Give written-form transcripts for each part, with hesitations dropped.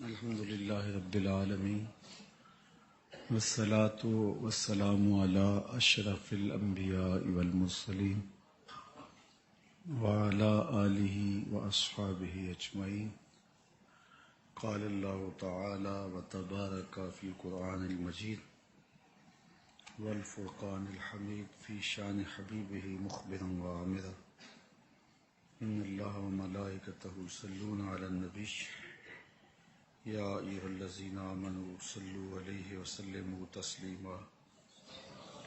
الحمد للہ رب العالمین والصلاة والسلام على اشرف الانبیاء والمرسلین وعلى آلہ واصحابہ اجمعین. قال اللہ تعالی وتبارک فی القرآن المجید والفرقان الحمید فی شان حبیبہ مخبرا وعامرا. ان اللہ وملائکتہ یصلون علی النبی یا ایھا الذین آمنوا صلوا علیہ وسلموا تسلیما.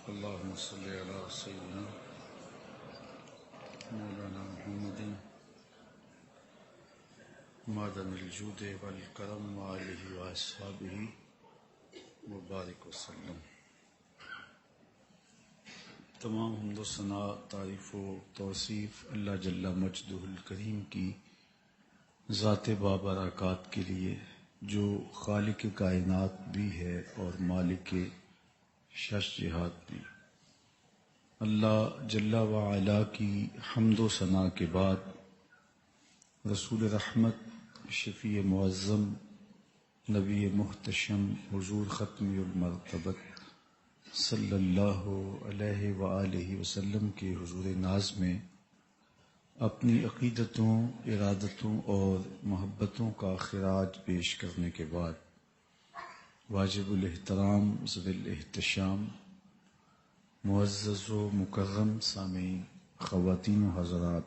اللہم صل علی سیدنا مولانا محمد معدن الجود والکرم وآلہ واصحابہ وبارک وسلم. تمام حمد و ثنا، تعریف و توصیف اللہ جل مجدہ الکریم کی ذات بابرکات کے لیے، جو خالق کائنات بھی ہے اور مالک شش جہات بھی. اللہ جل وعلا کی حمد و ثنا کے بعد رسول رحمت، شفیع معظم، نبی محتشم، حضور ختم المرتبت صلی اللہ علیہ وآلہ وسلم کے حضور ناز میں اپنی عقیدتوں، ارادتوں اور محبتوں کا خراج پیش کرنے کے بعد واجب الاحترام ذوی الاحتشام معزز و مکرم سامعین، خواتین و حضرات،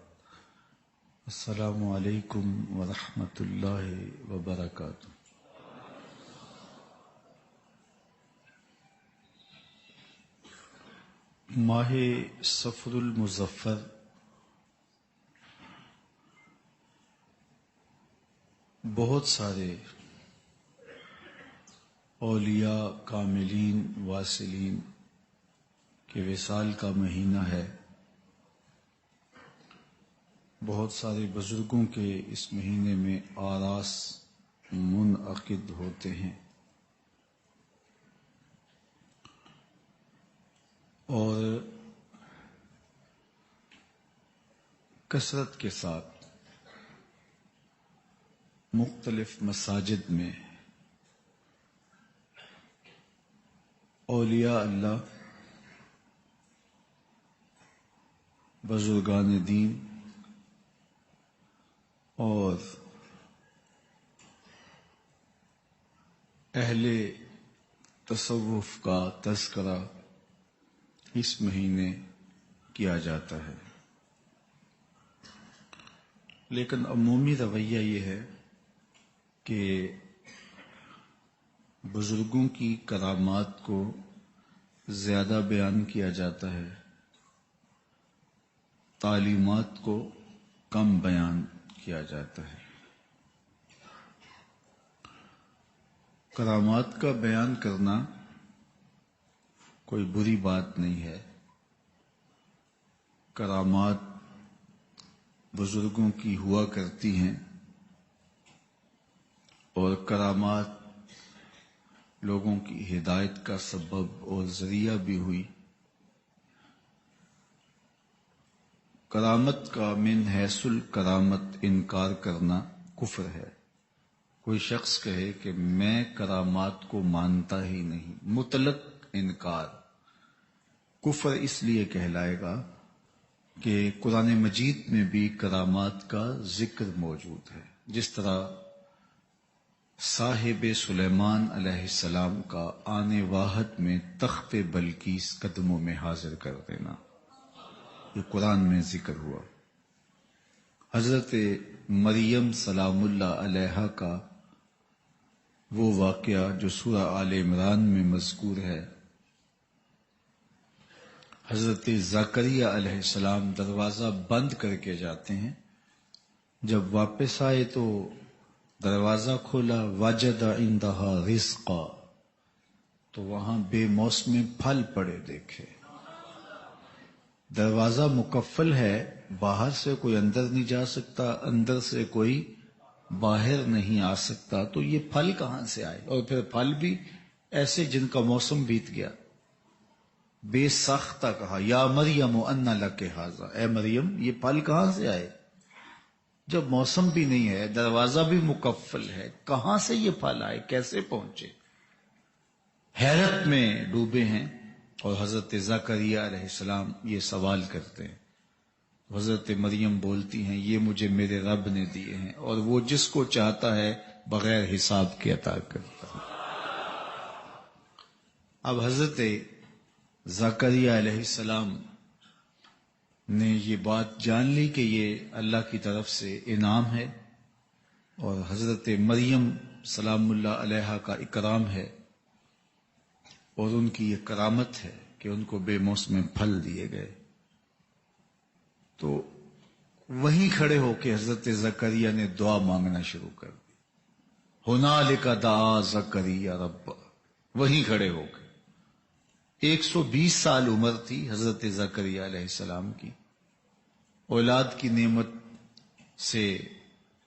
السلام علیکم ورحمۃ اللہ وبرکاتہ. ماہ صفر المظفر بہت سارے اولیاء، کاملین، واصلین کے وصال کا مہینہ ہے. بہت سارے بزرگوں کے اس مہینے میں آراس منعقد ہوتے ہیں اور کثرت کے ساتھ مختلف مساجد میں اولیاء اللہ، بزرگان دین اور اہل تصوف کا تذکرہ اس مہینے کیا جاتا ہے. لیکن عمومی رویہ یہ ہے کہ بزرگوں کی کرامات کو زیادہ بیان کیا جاتا ہے، تعلیمات کو کم بیان کیا جاتا ہے. کرامات کا بیان کرنا کوئی بری بات نہیں ہے. کرامات بزرگوں کی ہوا کرتی ہیں اور کرامات لوگوں کی ہدایت کا سبب اور ذریعہ بھی ہوئی. کرامت کا من حیث الکرامت انکار کرنا کفر ہے. کوئی شخص کہے کہ میں کرامات کو مانتا ہی نہیں، مطلق انکار، کفر اس لیے کہلائے گا کہ قرآن مجید میں بھی کرامات کا ذکر موجود ہے. جس طرح صاحب سلیمان علیہ السلام کا آنے واحد میں تخت بلقیس قدموں میں حاضر کر دینا، یہ قرآن میں ذکر ہوا. حضرت مریم سلام اللہ علیہا کا وہ واقعہ جو سورہ آل عمران میں مذکور ہے. حضرت زکریا علیہ السلام دروازہ بند کر کے جاتے ہیں، جب واپس آئے تو دروازہ کھولا، وجد عندہا رزقا، تو وہاں بے موسم پھل پڑے دیکھے. دروازہ مقفل ہے، باہر سے کوئی اندر نہیں جا سکتا، اندر سے کوئی باہر نہیں آ سکتا، تو یہ پھل کہاں سے آئے؟ اور پھر پھل بھی ایسے جن کا موسم بیت گیا. بے ساختہ کہا، یا مریم ان لک ھذا، اے مریم یہ پھل کہاں سے آئے؟ جب موسم بھی نہیں ہے، دروازہ بھی مکفل ہے، کہاں سے یہ پھل آئے، کیسے پہنچے؟ حیرت میں ڈوبے ہیں، اور حضرت زکریا علیہ السلام یہ سوال کرتے ہیں. حضرت مریم بولتی ہیں یہ مجھے میرے رب نے دیے ہیں، اور وہ جس کو چاہتا ہے بغیر حساب کے عطا کرتا ہے. اب حضرت زکریا علیہ السلام نے یہ بات جان لی کہ یہ اللہ کی طرف سے انعام ہے، اور حضرت مریم سلام اللہ علیہا کا اکرام ہے، اور ان کی یہ کرامت ہے کہ ان کو بے موسم پھل دیے گئے. تو وہیں کھڑے ہو کے حضرت زکریا نے دعا مانگنا شروع کر دی. ہنالک دعا زکریا رب، وہیں کھڑے ہو کے. 120 سال عمر تھی حضرت زکریا علیہ السلام کی، اولاد کی نعمت سے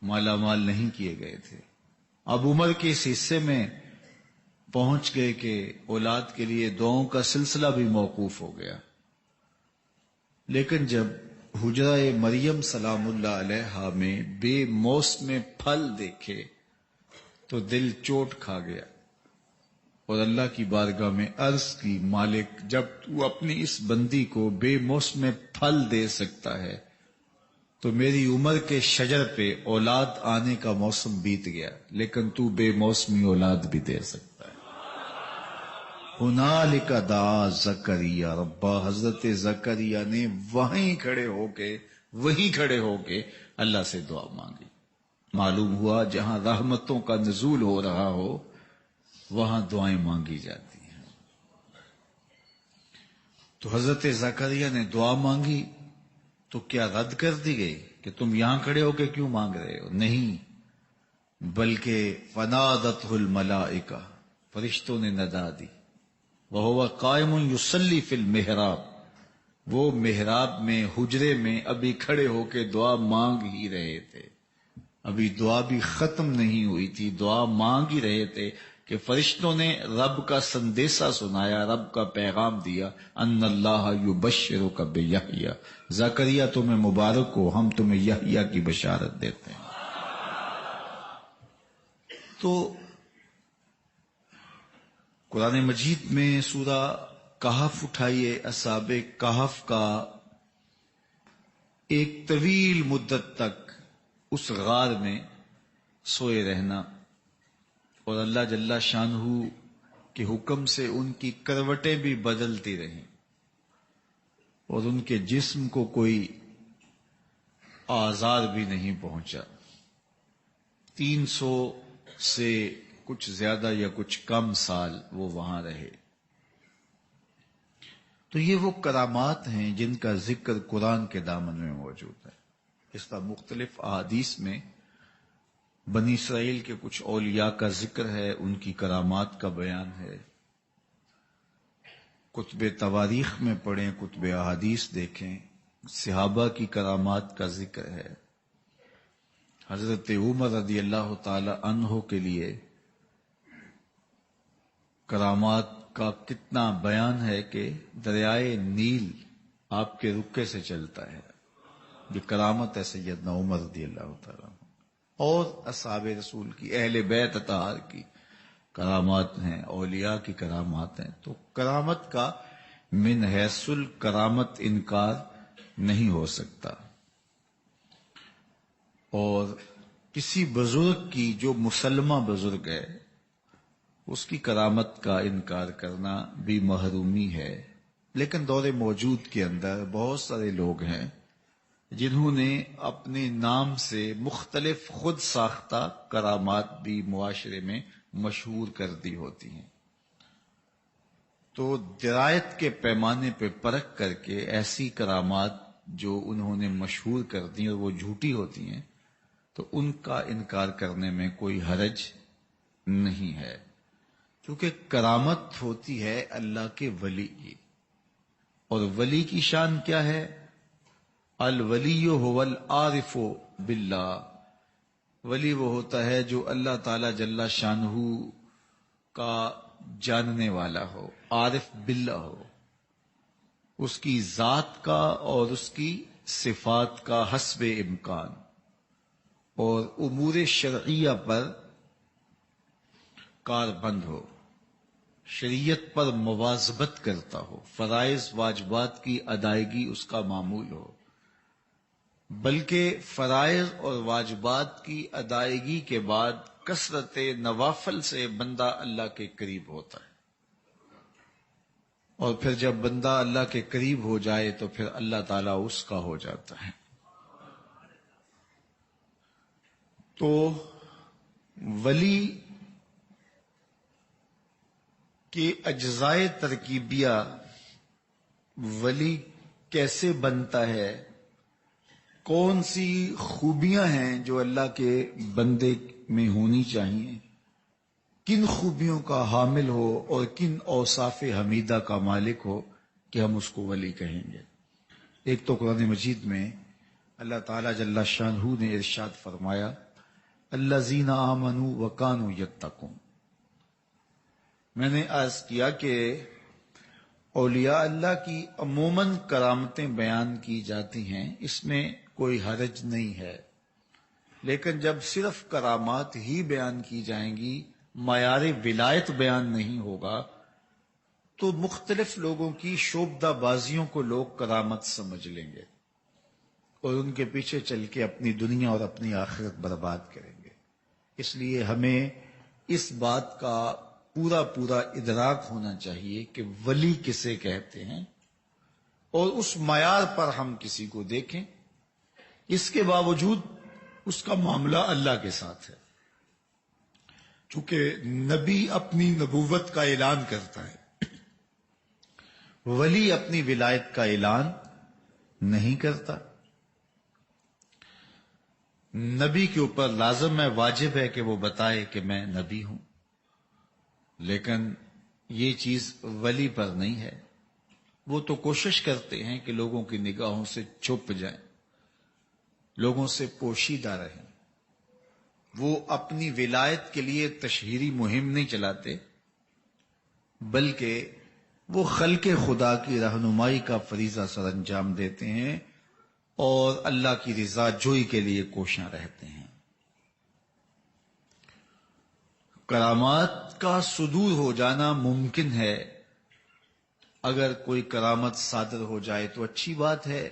مالا مال نہیں کیے گئے تھے. اب عمر کے اس حصے میں پہنچ گئے کہ اولاد کے لیے دعاؤں کا سلسلہ بھی موقوف ہو گیا. لیکن جب حجرہ مریم سلام اللہ علیہا میں بے موسم پھل دیکھے تو دل چوٹ کھا گیا، اور اللہ کی بارگاہ میں عرض کی مالک جب تو اپنی اس بندی کو بے موسم پھل دے سکتا ہے تو میری عمر کے شجر پہ اولاد آنے کا موسم بیت گیا، لیکن تو بے موسمی اولاد بھی دے سکتا ہے. ہنالک دعا زکریا ربا، حضرت زکریا نے وہیں کھڑے ہو کے اللہ سے دعا مانگی. معلوم ہوا جہاں رحمتوں کا نزول ہو رہا ہو وہاں دعائیں مانگی جاتی ہیں. تو حضرت زکریا نے دعا مانگی تو کیا رد کر دی گئی کہ تم یہاں کھڑے ہو کے کیوں مانگ رہے ہو؟ نہیں، بلکہ فنادتہ الملائکہ، فرشتوں نے ندا دی. وَهُوَ قَائِمٌ يُصَلِّي فِي الْمِحْرَابِ، وہ محراب میں حجرے میں ابھی کھڑے ہو کے دعا مانگ ہی رہے تھے. ابھی دعا بھی ختم نہیں ہوئی تھی، دعا مانگ ہی رہے تھے کہ فرشتوں نے رب کا سندیسہ سنایا، رب کا پیغام دیا، ان اللہ یبشرک بیحییٰ، زکریا تمہیں مبارک ہو، ہم تمہیں یحییٰ کی بشارت دیتے ہیں. تو قرآن مجید میں سورہ کہف اٹھائیے، اصحاب کہف کا ایک طویل مدت تک اس غار میں سوئے رہنا، اور اللہ جل شانہ کے حکم سے ان کی کروٹیں بھی بدلتی رہیں، اور ان کے جسم کو کوئی آزار بھی نہیں پہنچا. 300 سے کچھ زیادہ یا کچھ کم سال وہ وہاں رہے. تو یہ وہ کرامات ہیں جن کا ذکر قرآن کے دامن میں موجود ہے. اس کا مختلف احادیث میں بنی اسرائیل کے کچھ اولیاء کا ذکر ہے، ان کی کرامات کا بیان ہے. کتب تواریخ میں پڑھیں، کتب احادیث دیکھیں، صحابہ کی کرامات کا ذکر ہے. حضرت عمر رضی اللہ تعالی عنہ کے لیے کرامات کا کتنا بیان ہے کہ دریائے نیل آپ کے رکے سے چلتا ہے. یہ کرامت ہے سیدنا عمر رضی اللہ تعالی عنہ. اور اصحاب رسول کی، اہل بیت اطہار کی کرامات ہیں، اولیاء کی کرامات ہیں. تو کرامت کا من حیث الکرامت انکار نہیں ہو سکتا، اور کسی بزرگ کی جو مسلمہ بزرگ ہے اس کی کرامت کا انکار کرنا بھی محرومی ہے. لیکن دور موجود کے اندر بہت سارے لوگ ہیں جنہوں نے اپنے نام سے مختلف خود ساختہ کرامات بھی معاشرے میں مشہور کر دی ہوتی ہیں. تو درایت کے پیمانے پہ پرکھ کر کے ایسی کرامات جو انہوں نے مشہور کر دی اور وہ جھوٹی ہوتی ہیں تو ان کا انکار کرنے میں کوئی حرج نہیں ہے، کیونکہ کرامت ہوتی ہے اللہ کے ولی کی. اور ولی کی شان کیا ہے؟ الولی هو العارف باللہ، ولی وہ ہوتا ہے جو اللہ تعالی جل شانہ کا جاننے والا ہو، عارف باللہ ہو، اس کی ذات کا اور اس کی صفات کا حسب امکان. اور امور شرعیہ پر کاربند ہو، شریعت پر مواظبت کرتا ہو، فرائض واجبات کی ادائیگی اس کا معمول ہو، بلکہ فرائض اور واجبات کی ادائیگی کے بعد کثرت نوافل سے بندہ اللہ کے قریب ہوتا ہے، اور پھر جب بندہ اللہ کے قریب ہو جائے تو پھر اللہ تعالیٰ اس کا ہو جاتا ہے۔ تو ولی کے اجزائے ترکیبیہ، ولی کیسے بنتا ہے، کون سی خوبیاں ہیں جو اللہ کے بندے میں ہونی چاہیے، کن خوبیوں کا حامل ہو اور کن اوصاف حمیدہ کا مالک ہو کہ ہم اس کو ولی کہیں گے۔ ایک تو قرآن مجید میں اللہ تعالیٰ جل شانہ نے ارشاد فرمایا الذین آمنوا وکانوا یتقون۔ میں نے عرض کیا کہ اولیاء اللہ کی عموماً کرامتیں بیان کی جاتی ہیں، اس میں کوئی حرج نہیں ہے، لیکن جب صرف کرامات ہی بیان کی جائیں گی، معیار ولایت بیان نہیں ہوگا، تو مختلف لوگوں کی شعبدہ بازیوں کو لوگ کرامت سمجھ لیں گے اور ان کے پیچھے چل کے اپنی دنیا اور اپنی آخرت برباد کریں گے۔ اس لیے ہمیں اس بات کا پورا ادراک ہونا چاہیے کہ ولی کسے کہتے ہیں، اور اس معیار پر ہم کسی کو دیکھیں۔ اس کے باوجود اس کا معاملہ اللہ کے ساتھ ہے، چونکہ نبی اپنی نبوت کا اعلان کرتا ہے، ولی اپنی ولایت کا اعلان نہیں کرتا۔ نبی کے اوپر لازم ہے، واجب ہے کہ وہ بتائے کہ میں نبی ہوں، لیکن یہ چیز ولی پر نہیں ہے۔ وہ تو کوشش کرتے ہیں کہ لوگوں کی نگاہوں سے چھپ جائیں، لوگوں سے پوشیدہ رہیں۔ وہ اپنی ولایت کے لیے تشہیری مہم نہیں چلاتے، بلکہ وہ خلق خدا کی رہنمائی کا فریضہ سر انجام دیتے ہیں اور اللہ کی رضا جوئی کے لیے کوشاں رہتے ہیں۔ کرامات کا صدور ہو جانا ممکن ہے، اگر کوئی کرامت صادر ہو جائے تو اچھی بات ہے،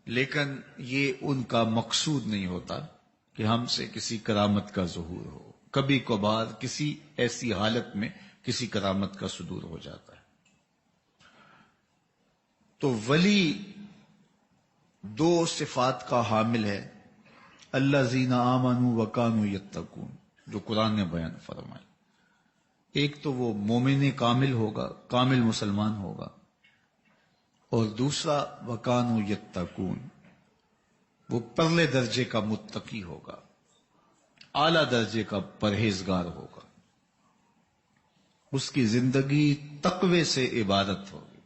لیکن یہ ان کا مقصود نہیں ہوتا کہ ہم سے کسی کرامت کا ظہور ہو۔ کبھی کبھار کسی ایسی حالت میں کسی کرامت کا صدور ہو جاتا ہے۔ تو ولی دو صفات کا حامل ہے، الذین آمنوا وکانوا یتقون، جو قرآن نے بیان فرمائی۔ ایک تو وہ مومن کامل ہوگا، کامل مسلمان ہوگا، اور دوسرا وکانوا یتقون، وہ پرلے درجے کا متقی ہوگا، اعلی درجے کا پرہیزگار ہوگا، اس کی زندگی تقوی سے عبادت ہوگی،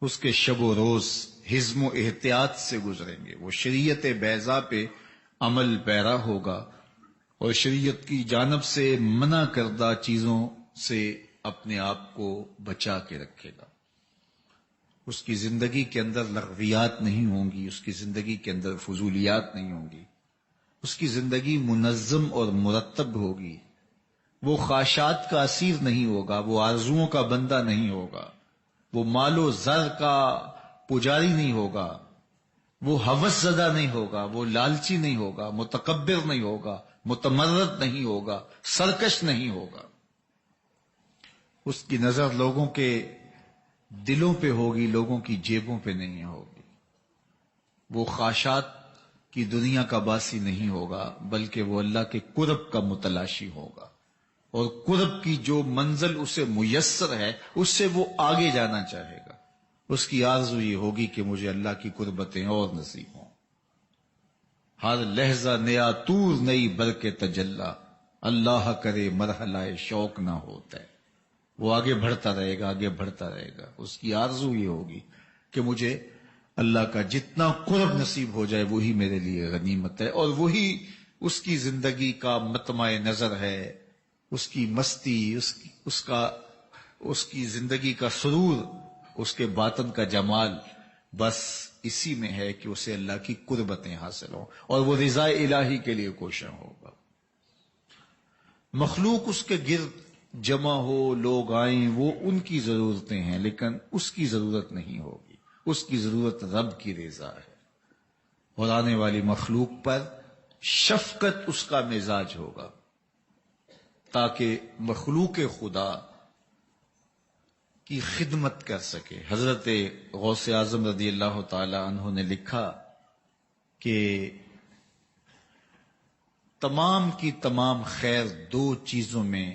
اس کے شب و روز حزم و احتیاط سے گزریں گے، وہ شریعت بیضاء پہ عمل پیرا ہوگا اور شریعت کی جانب سے منع کردہ چیزوں سے اپنے آپ کو بچا کے رکھے گا۔ اس کی زندگی کے اندر لغویات نہیں ہوں گی، اس کی زندگی کے اندر فضولیات نہیں ہوں گی، اس کی زندگی منظم اور مرتب ہوگی، وہ خواہشات کا اسیر نہیں ہوگا، وہ آرزوؤں کا بندہ نہیں ہوگا، وہ مال و زر کا پجاری نہیں ہوگا، وہ ہوس زدہ نہیں ہوگا، وہ لالچی نہیں ہوگا، متکبر نہیں ہوگا، متمرد نہیں ہوگا، سرکش نہیں ہوگا۔ اس کی نظر لوگوں کے دلوں پہ ہوگی، لوگوں کی جیبوں پہ نہیں ہوگی۔ وہ خواہشات کی دنیا کا باسی نہیں ہوگا، بلکہ وہ اللہ کے قرب کا متلاشی ہوگا، اور قرب کی جو منزل اسے میسر ہے اس سے وہ آگے جانا چاہے گا۔ اس کی آرزو یہ ہوگی کہ مجھے اللہ کی قربتیں اور نصیب ہوں۔ ہر لہجہ نیا طور نئی برکے تجلا، اللہ کرے مرحلہ شوق نہ ہوتا ہے۔ وہ آگے بڑھتا رہے گا، آگے بڑھتا رہے گا۔ اس کی آرزو یہ ہوگی کہ مجھے اللہ کا جتنا قرب نصیب ہو جائے وہی میرے لیے غنیمت ہے، اور وہی اس کی زندگی کا مطمع نظر ہے، اس کی مستی، اس کی زندگی کا سرور، اس کے باطن کا جمال، بس اسی میں ہے کہ اسے اللہ کی قربتیں حاصل ہوں اور وہ رضا الہی کے لیے کوشاں ہوگا۔ مخلوق اس کے گرد جمع ہو، لوگ آئیں، وہ ان کی ضرورتیں ہیں، لیکن اس کی ضرورت نہیں ہوگی، اس کی ضرورت رب کی رضا ہے۔ اور آنے والی مخلوق پر شفقت اس کا مزاج ہوگا، تاکہ مخلوق خدا کی خدمت کر سکے۔ حضرت غوث اعظم رضی اللہ تعالی عنہ نے لکھا کہ تمام کی تمام خیر دو چیزوں میں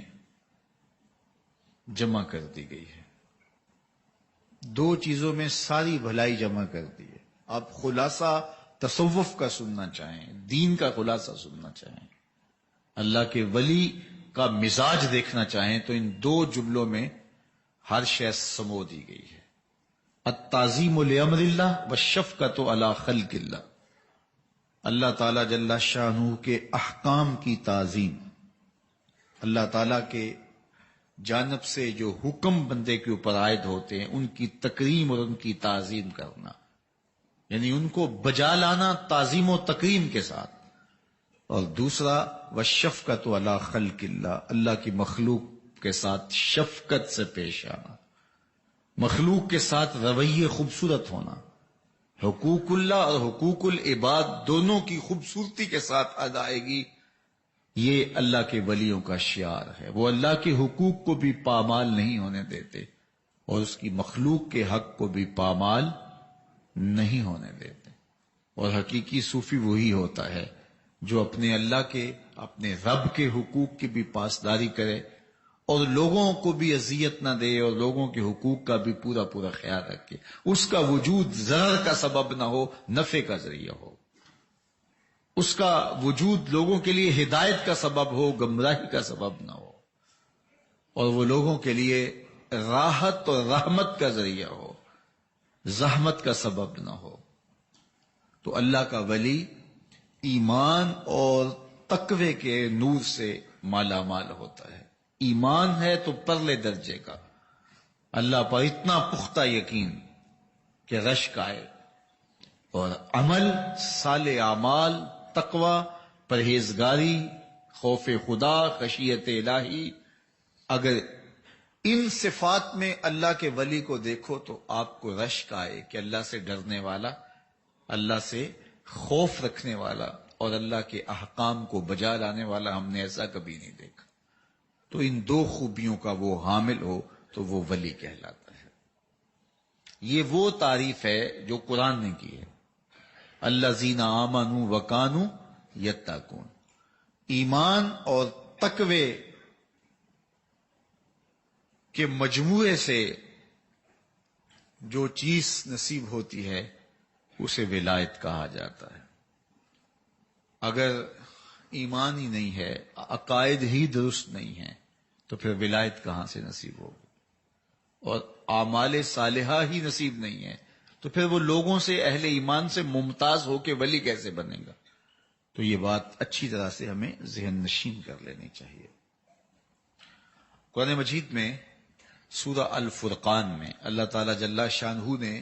جمع کر دی گئی ہے، دو چیزوں میں ساری بھلائی جمع کر دی ہے۔ آپ خلاصہ تصوف کا سننا چاہیں، دین کا خلاصہ سننا چاہیں، اللہ کے ولی کا مزاج دیکھنا چاہیں، تو ان دو جملوں میں ہر شے سمو دی گئی ہے۔ التعظیم لامر اللہ والشفقۃ علی خلق اللہ، اللہ تعالی جل شانہ کے احکام کی تعظیم، اللہ تعالی کے جانب سے جو حکم بندے کے اوپر عائد ہوتے ہیں ان کی تکریم اور ان کی تعظیم کرنا، یعنی ان کو بجا لانا تعظیم و تکریم کے ساتھ۔ اور دوسرا والشفقۃ علی خلق اللہ، اللہ کی مخلوق کے ساتھ شفقت سے پیش آنا، مخلوق کے ساتھ رویے خوبصورت ہونا، حقوق اللہ اور حقوق العباد دونوں کی خوبصورتی کے ساتھ ادائیگی، یہ اللہ کے ولیوں کا شعار ہے۔ وہ اللہ کے حقوق کو بھی پامال نہیں ہونے دیتے اور اس کی مخلوق کے حق کو بھی پامال نہیں ہونے دیتے۔ اور حقیقی صوفی وہی ہوتا ہے جو اپنے اللہ کے، اپنے رب کے حقوق کی بھی پاسداری کرے اور لوگوں کو بھی اذیت نہ دے اور لوگوں کے حقوق کا بھی پورا پورا خیال رکھے، اس کا وجود ضرر کا سبب نہ ہو، نفع کا ذریعہ ہو، اس کا وجود لوگوں کے لیے ہدایت کا سبب ہو، گمراہی کا سبب نہ ہو، اور وہ لوگوں کے لیے راحت اور رحمت کا ذریعہ ہو، زحمت کا سبب نہ ہو۔ تو اللہ کا ولی ایمان اور تقوی کے نور سے مالا مال ہوتا ہے۔ ایمان ہے تو پرلے درجے کا، اللہ پر اتنا پختہ یقین کہ رشک آئے، اور عمل، صالح اعمال، تقوی، پرہیزگاری، خوف خدا، خشیت الہی، اگر ان صفات میں اللہ کے ولی کو دیکھو تو آپ کو رشک آئے کہ اللہ سے ڈرنے والا، اللہ سے خوف رکھنے والا اور اللہ کے احکام کو بجا لانے والا ہم نے ایسا کبھی نہیں دیکھا۔ تو ان دو خوبیوں کا وہ حامل ہو تو وہ ولی کہلاتا ہے۔ یہ وہ تعریف ہے جو قرآن نے کی ہے، الذین آمنوا وکانوا یتقون۔ ایمان اور تقوی کے مجموعے سے جو چیز نصیب ہوتی ہے اسے ولایت کہا جاتا ہے۔ اگر ایمان ہی نہیں ہے، عقائد ہی درست نہیں ہے، تو پھر ولایت کہاں سے نصیب ہوگی؟ اور اعمال صالحہ ہی نصیب نہیں ہے تو پھر وہ لوگوں سے، اہل ایمان سے ممتاز ہو کے ولی کیسے بنے گا؟ تو یہ بات اچھی طرح سے ہمیں ذہن نشین کر لینی چاہیے۔ قرآن مجید میں سورہ الفرقان میں اللہ تعالی جل شانہ نے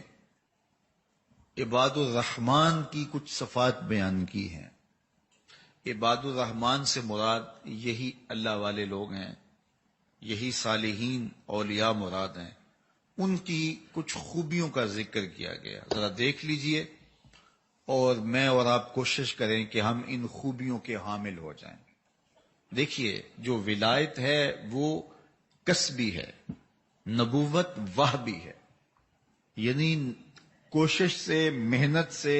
عباد الرحمن کی کچھ صفات بیان کی ہیں۔ عباد الرحمن سے مراد یہی اللہ والے لوگ ہیں، یہی صالحین اولیاء مراد ہیں۔ ان کی کچھ خوبیوں کا ذکر کیا گیا، ذرا دیکھ لیجئے اور میں اور آپ کوشش کریں کہ ہم ان خوبیوں کے حامل ہو جائیں۔ دیکھیے، جو ولایت ہے وہ کسبی ہے، نبوت وہبی ہے، یعنی کوشش سے، محنت سے،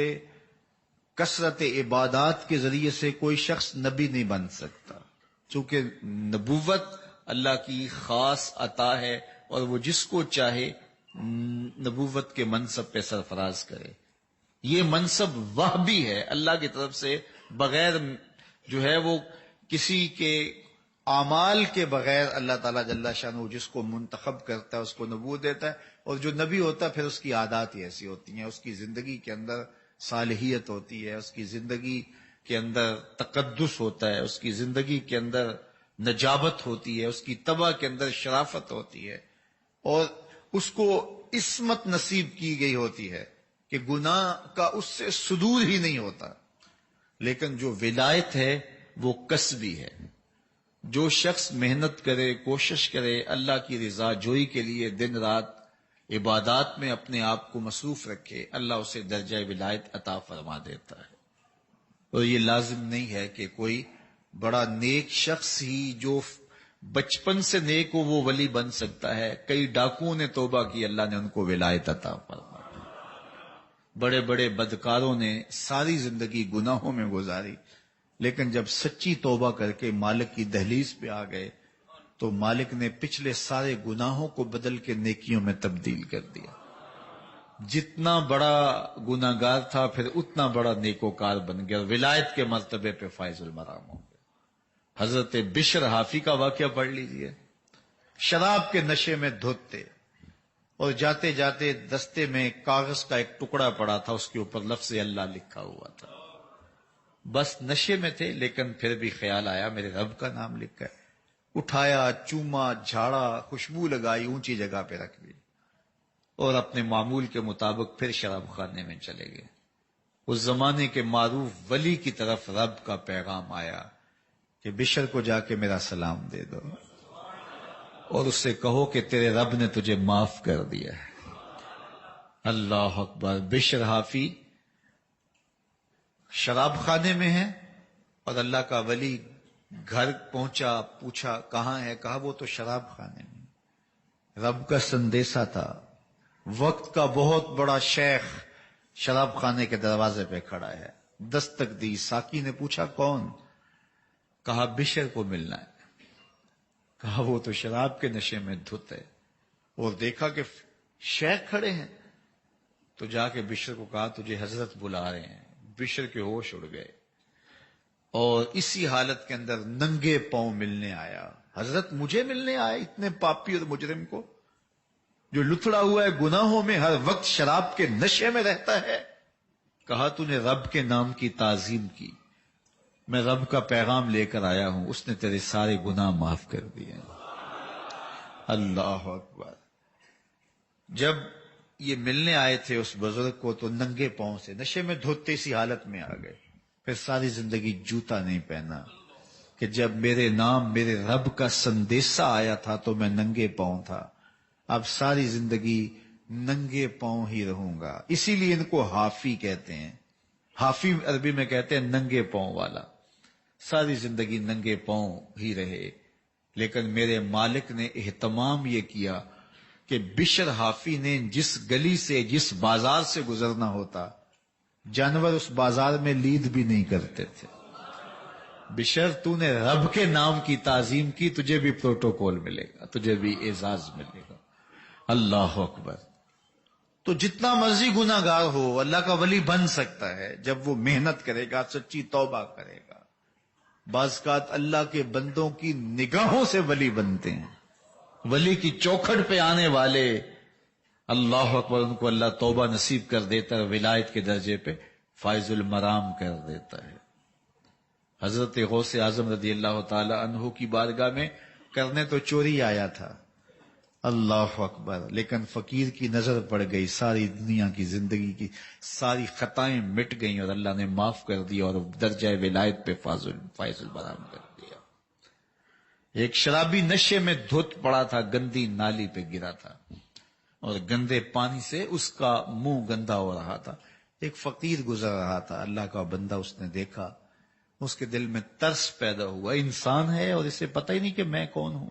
کثرت عبادات کے ذریعے سے کوئی شخص نبی نہیں بن سکتا، چونکہ نبوت اللہ کی خاص عطا ہے اور وہ جس کو چاہے نبوت کے منصب پہ سرفراز کرے۔ یہ منصب وہبی ہے، اللہ کی طرف سے بغیر جو ہے وہ کسی کے اعمال کے بغیر اللہ تعالیٰ جل شانہ جس کو منتخب کرتا ہے اس کو نبوت دیتا ہے، اور جو نبی ہوتا ہے پھر اس کی عادات ہی ایسی ہوتی ہیں، اس کی زندگی کے اندر صالحیت ہوتی ہے، اس کی زندگی کے اندر تقدس ہوتا ہے، اس کی زندگی کے اندر نجابت ہوتی ہے، اس کی طبع کے اندر شرافت ہوتی ہے، اور اس کو عصمت نصیب کی گئی ہوتی ہے کہ گناہ کا اس سے صدور ہی نہیں ہوتا. لیکن جو ولایت ہے وہ کسبی ہے. جو شخص محنت کرے، کوشش کرے، اللہ کی رضا جوئی کے لیے دن رات عبادات میں اپنے آپ کو مصروف رکھے، اللہ اسے درجہ ولایت عطا فرما دیتا ہے. اور یہ لازم نہیں ہے کہ کوئی بڑا نیک شخص ہی جو بچپن سے نیک ہو وہ ولی بن سکتا ہے. کئی ڈاکوؤں نے توبہ کی، اللہ نے ان کو ولایت عطا فرمائی. بڑے بڑے بدکاروں نے ساری زندگی گناہوں میں گزاری، لیکن جب سچی توبہ کر کے مالک کی دہلیز پہ آ گئے تو مالک نے پچھلے سارے گناہوں کو بدل کے نیکیوں میں تبدیل کر دیا. جتنا بڑا گناہگار تھا پھر اتنا بڑا نیکوکار بن گیا، ولایت کے مرتبے پہ فائز المرام ہو گیا. حضرت بشر حافی کا واقعہ پڑھ لیجئے. شراب کے نشے میں دھوتے اور جاتے جاتے دستے میں کاغذ کا ایک ٹکڑا پڑا تھا، اس کے اوپر لفظ اللہ لکھا ہوا تھا. بس نشے میں تھے لیکن پھر بھی خیال آیا میرے رب کا نام لکھا ہے. اٹھایا، چوما، جھاڑا، خوشبو لگائی، اونچی جگہ پہ رکھ لی اور اپنے معمول کے مطابق پھر شراب خانے میں چلے گئے. اس زمانے کے معروف ولی کی طرف رب کا پیغام آیا کہ بشر کو جا کے میرا سلام دے دو اور اس سے کہو کہ تیرے رب نے تجھے معاف کر دیا ہے. اللہ اکبر. بشر حافی شراب خانے میں ہے اور اللہ کا ولی گھر پہنچا، پوچھا کہاں ہے، کہا وہ تو شراب خانے میں. رب کا سندیسا تھا. وقت کا بہت بڑا شیخ شراب خانے کے دروازے پہ کھڑا ہے. دستک دی، ساقی نے پوچھا کون، کہا بشر کو ملنا ہے. کہا وہ تو شراب کے نشے میں دھت ہے. اور دیکھا کہ شیخ کھڑے ہیں تو جا کے بشر کو کہا تجھے حضرت بلا رہے ہیں. بشر کے ہوش اڑ گئے اور اسی حالت کے اندر ننگے پاؤں ملنے آیا. حضرت مجھے ملنے آئے، اتنے پاپی اور مجرم کو جو لتڑا ہوا ہے گناہوں میں، ہر وقت شراب کے نشے میں رہتا ہے. کہا تو نے رب کے نام کی تعظیم کی، میں رب کا پیغام لے کر آیا ہوں، اس نے تیرے سارے گناہ معاف کر دیے. اللہ اکبر. جب یہ ملنے آئے تھے اس بزرگ کو تو ننگے پاؤں سے نشے میں دھوتے اسی حالت میں آ گئے. پھر ساری زندگی جوتا نہیں پہنا کہ جب میرے نام میرے رب کا سندیسا آیا تھا تو میں ننگے پاؤں تھا، اب ساری زندگی ننگے پاؤں ہی رہوں گا. اسی لیے ان کو حافی کہتے ہیں. حافی عربی میں کہتے ہیں ننگے پاؤں والا. ساری زندگی ننگے پاؤں ہی رہے، لیکن میرے مالک نے اہتمام یہ کیا کہ بشر حافی نے جس گلی سے جس بازار سے گزرنا ہوتا جانور اس بازار میں لید بھی نہیں کرتے تھے. بشر تو نے رب کے نام کی تعظیم کی، تجھے بھی پروٹوکول ملے گا، تجھے بھی اعزاز ملے گا. اللہ اکبر. تو جتنا مرضی گناہ گار ہو اللہ کا ولی بن سکتا ہے جب وہ محنت کرے گا، سچی توبہ کرے گا. بعض اوقات اللہ کے بندوں کی نگاہوں سے ولی بنتے ہیں. ولی کی چوکھٹ پہ آنے والے اللہ اکبر ان کو اللہ توبہ نصیب کر دیتا ہے، ولایت کے درجے پہ فائز المرام کر دیتا ہے. حضرت غوث اعظم رضی اللہ تعالی عنہ کی بارگاہ میں کرنے تو چوری آیا تھا، اللہ اکبر، لیکن فقیر کی نظر پڑ گئی، ساری دنیا کی زندگی کی ساری خطائیں مٹ گئیں اور اللہ نے معاف کر دیا اور درجہ ولایت پہ فائز المرام کر دیا. ایک شرابی نشے میں دھت پڑا تھا، گندی نالی پہ گرا تھا اور گندے پانی سے اس کا منہ گندا ہو رہا تھا. ایک فقیر گزر رہا تھا، اللہ کا بندہ، اس نے دیکھا، اس کے دل میں ترس پیدا ہوا، انسان ہے اور اسے پتہ ہی نہیں کہ میں کون ہوں،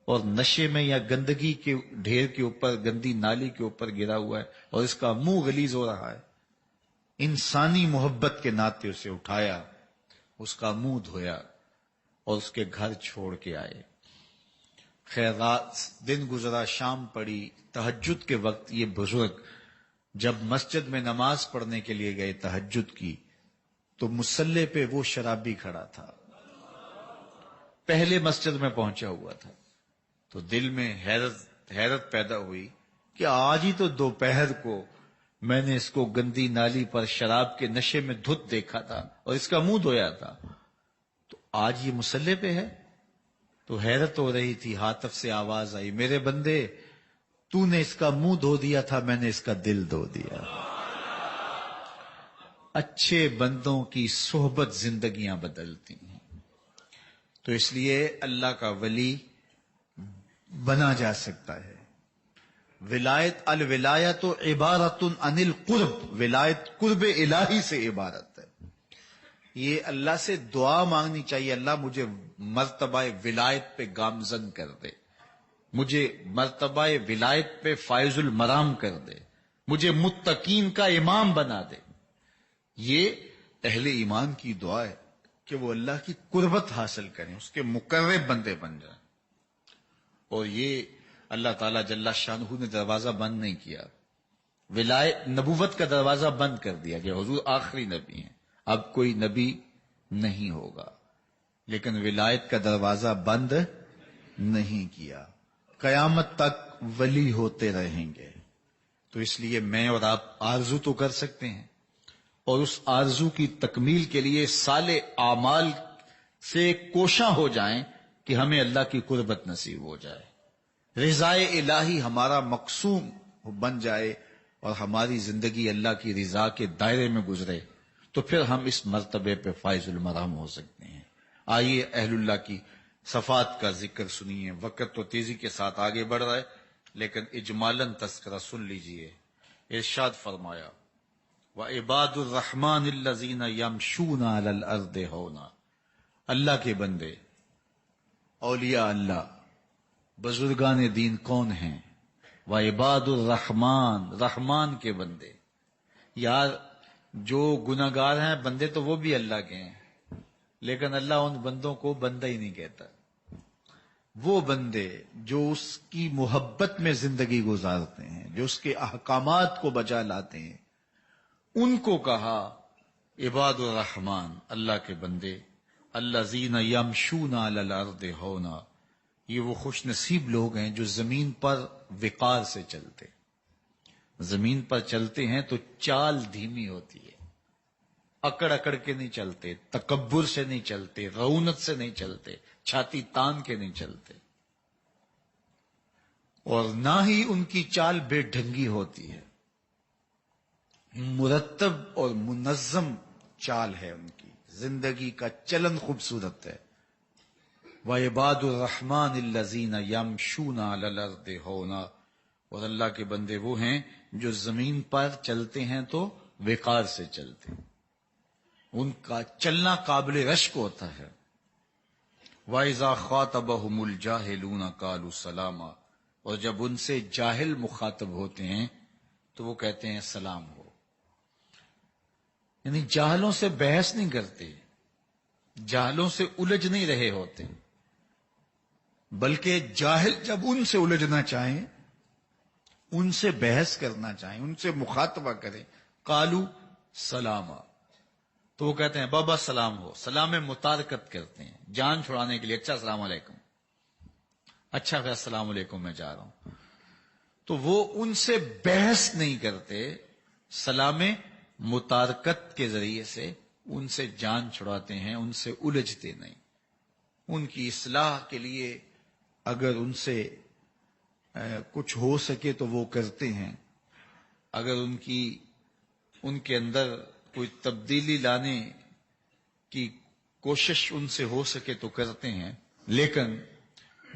اور نشے میں یا گندگی کے ڈھیر کے اوپر، گندی نالی کے اوپر گرا ہوا ہے اور اس کا منہ غلیظ ہو رہا ہے. انسانی محبت کے ناطے اسے اٹھایا، اس کا منہ دھویا اور اس کے گھر چھوڑ کے آئے. خیر رات دن گزرا، شام پڑی، تہجد کے وقت یہ بزرگ جب مسجد میں نماز پڑھنے کے لیے گئے تہجد کی تو مصلی پہ وہ شرابی کھڑا تھا، پہلے مسجد میں پہنچا ہوا تھا. تو دل میں حیرت پیدا ہوئی کہ آج ہی تو دوپہر کو میں نے اس کو گندی نالی پر شراب کے نشے میں دھت دیکھا تھا اور اس کا منہ دھویا تھا، تو آج یہ مصلی پہ ہے. تو حیرت ہو رہی تھی، ہاتف سے آواز آئی، میرے بندے تو نے اس کا منہ دھو دیا تھا، میں نے اس کا دل دھو دیا. اچھے بندوں کی صحبت زندگیاں بدلتی ہیں. تو اس لیے اللہ کا ولی بنا جا سکتا ہے. ولایت الولایت عبارت عن القرب، ولایت قرب الہی سے عبارت ہے. یہ اللہ سے دعا مانگنی چاہیے، اللہ مجھے مرتبہ ولایت پہ گامزن کر دے، مجھے مرتبہ ولایت پہ فائز المرام کر دے، مجھے متقین کا امام بنا دے. یہ اہل ایمان کی دعا ہے کہ وہ اللہ کی قربت حاصل کریں، اس کے مقرب بندے بن جائیں. اور یہ اللہ تعالیٰ جل شانہ نے دروازہ بند نہیں کیا، ولایت نبوت کا دروازہ بند کر دیا کہ حضور آخری نبی ہیں، اب کوئی نبی نہیں ہوگا، لیکن ولایت کا دروازہ بند نہیں کیا، قیامت تک ولی ہوتے رہیں گے. تو اس لیے میں اور آپ آرزو تو کر سکتے ہیں، اور اس آرزو کی تکمیل کے لیے صالح اعمال سے کوشاں ہو جائیں کہ ہمیں اللہ کی قربت نصیب ہو جائے، رضائے الہی ہمارا مقصود بن جائے اور ہماری زندگی اللہ کی رضا کے دائرے میں گزرے، تو پھر ہم اس مرتبے پہ فائز المرام ہو سکتے ہیں. آئیے اہل اللہ کی صفات کا ذکر سنیے. وقت تو تیزی کے ساتھ آگے بڑھ رہا ہے، لیکن اجمالاً تذکرہ سن لیجئے. ارشاد فرمایا وَعِبَادُ الرَّحْمَنِ الَّذِينَ يَمْشُونَ عَلَى الْأَرْضِ هَوْنًا. اللہ کے بندے، اولیاء اللہ، بزرگان دین کون ہیں؟ وعباد الرحمن، رحمان کے بندے. یار جو گناہگار ہیں بندے تو وہ بھی اللہ کے ہیں، لیکن اللہ ان بندوں کو بندہ ہی نہیں کہتا. وہ بندے جو اس کی محبت میں زندگی گزارتے ہیں، جو اس کے احکامات کو بجا لاتے ہیں، ان کو کہا عباد الرحمن، اللہ کے بندے. الذین یمشون علی الارض ہونا، یہ وہ خوش نصیب لوگ ہیں جو زمین پر وقار سے چلتے. زمین پر چلتے ہیں تو چال دھیمی ہوتی ہے، اکڑ اکڑ کے نہیں چلتے، تکبر سے نہیں چلتے، رعونت سے نہیں چلتے، چھاتی تان کے نہیں چلتے، اور نہ ہی ان کی چال بے ڈھنگی ہوتی ہے. مرتب اور منظم چال ہے ان کی، زندگی کا چلن خوبصورت ہے. وَعِبَادُ الرَّحْمَنِ الَّذِينَ يَمْشُونَ عَلَى الْأَرْضِ هَوْنًا. اور اللہ کے بندے وہ ہیں جو زمین پر چلتے ہیں تو وقار سے چلتے ہیں، ان کا چلنا قابل رشک ہوتا ہے. وَإِذَا خَاطَبَهُمُ الْجَاهِلُونَ قَالُوا سَلَامًا. اور جب ان سے جاہل مخاطب ہوتے ہیں تو وہ کہتے ہیں سلام ہو. یعنی جاہلوں سے بحث نہیں کرتے، جاہلوں سے الجھ نہیں رہے ہوتے، بلکہ جاہل جب ان سے الجھنا چاہیں، ان سے بحث کرنا چاہیں، ان سے مخاطبہ کریں، قالو سلاما، تو وہ کہتے ہیں بابا سلام ہو. سلام متارکت کرتے ہیں، جان چھڑانے کے لیے. اچھا السلام علیکم، اچھا پھر السلام علیکم میں جا رہا ہوں. تو وہ ان سے بحث نہیں کرتے، سلام متارکت کے ذریعے سے ان سے جان چھڑاتے ہیں، ان سے الجھتے نہیں. ان کی اصلاح کے لیے اگر ان سے کچھ ہو سکے تو وہ کرتے ہیں، اگر ان کے اندر کوئی تبدیلی لانے کی کوشش ان سے ہو سکے تو کرتے ہیں، لیکن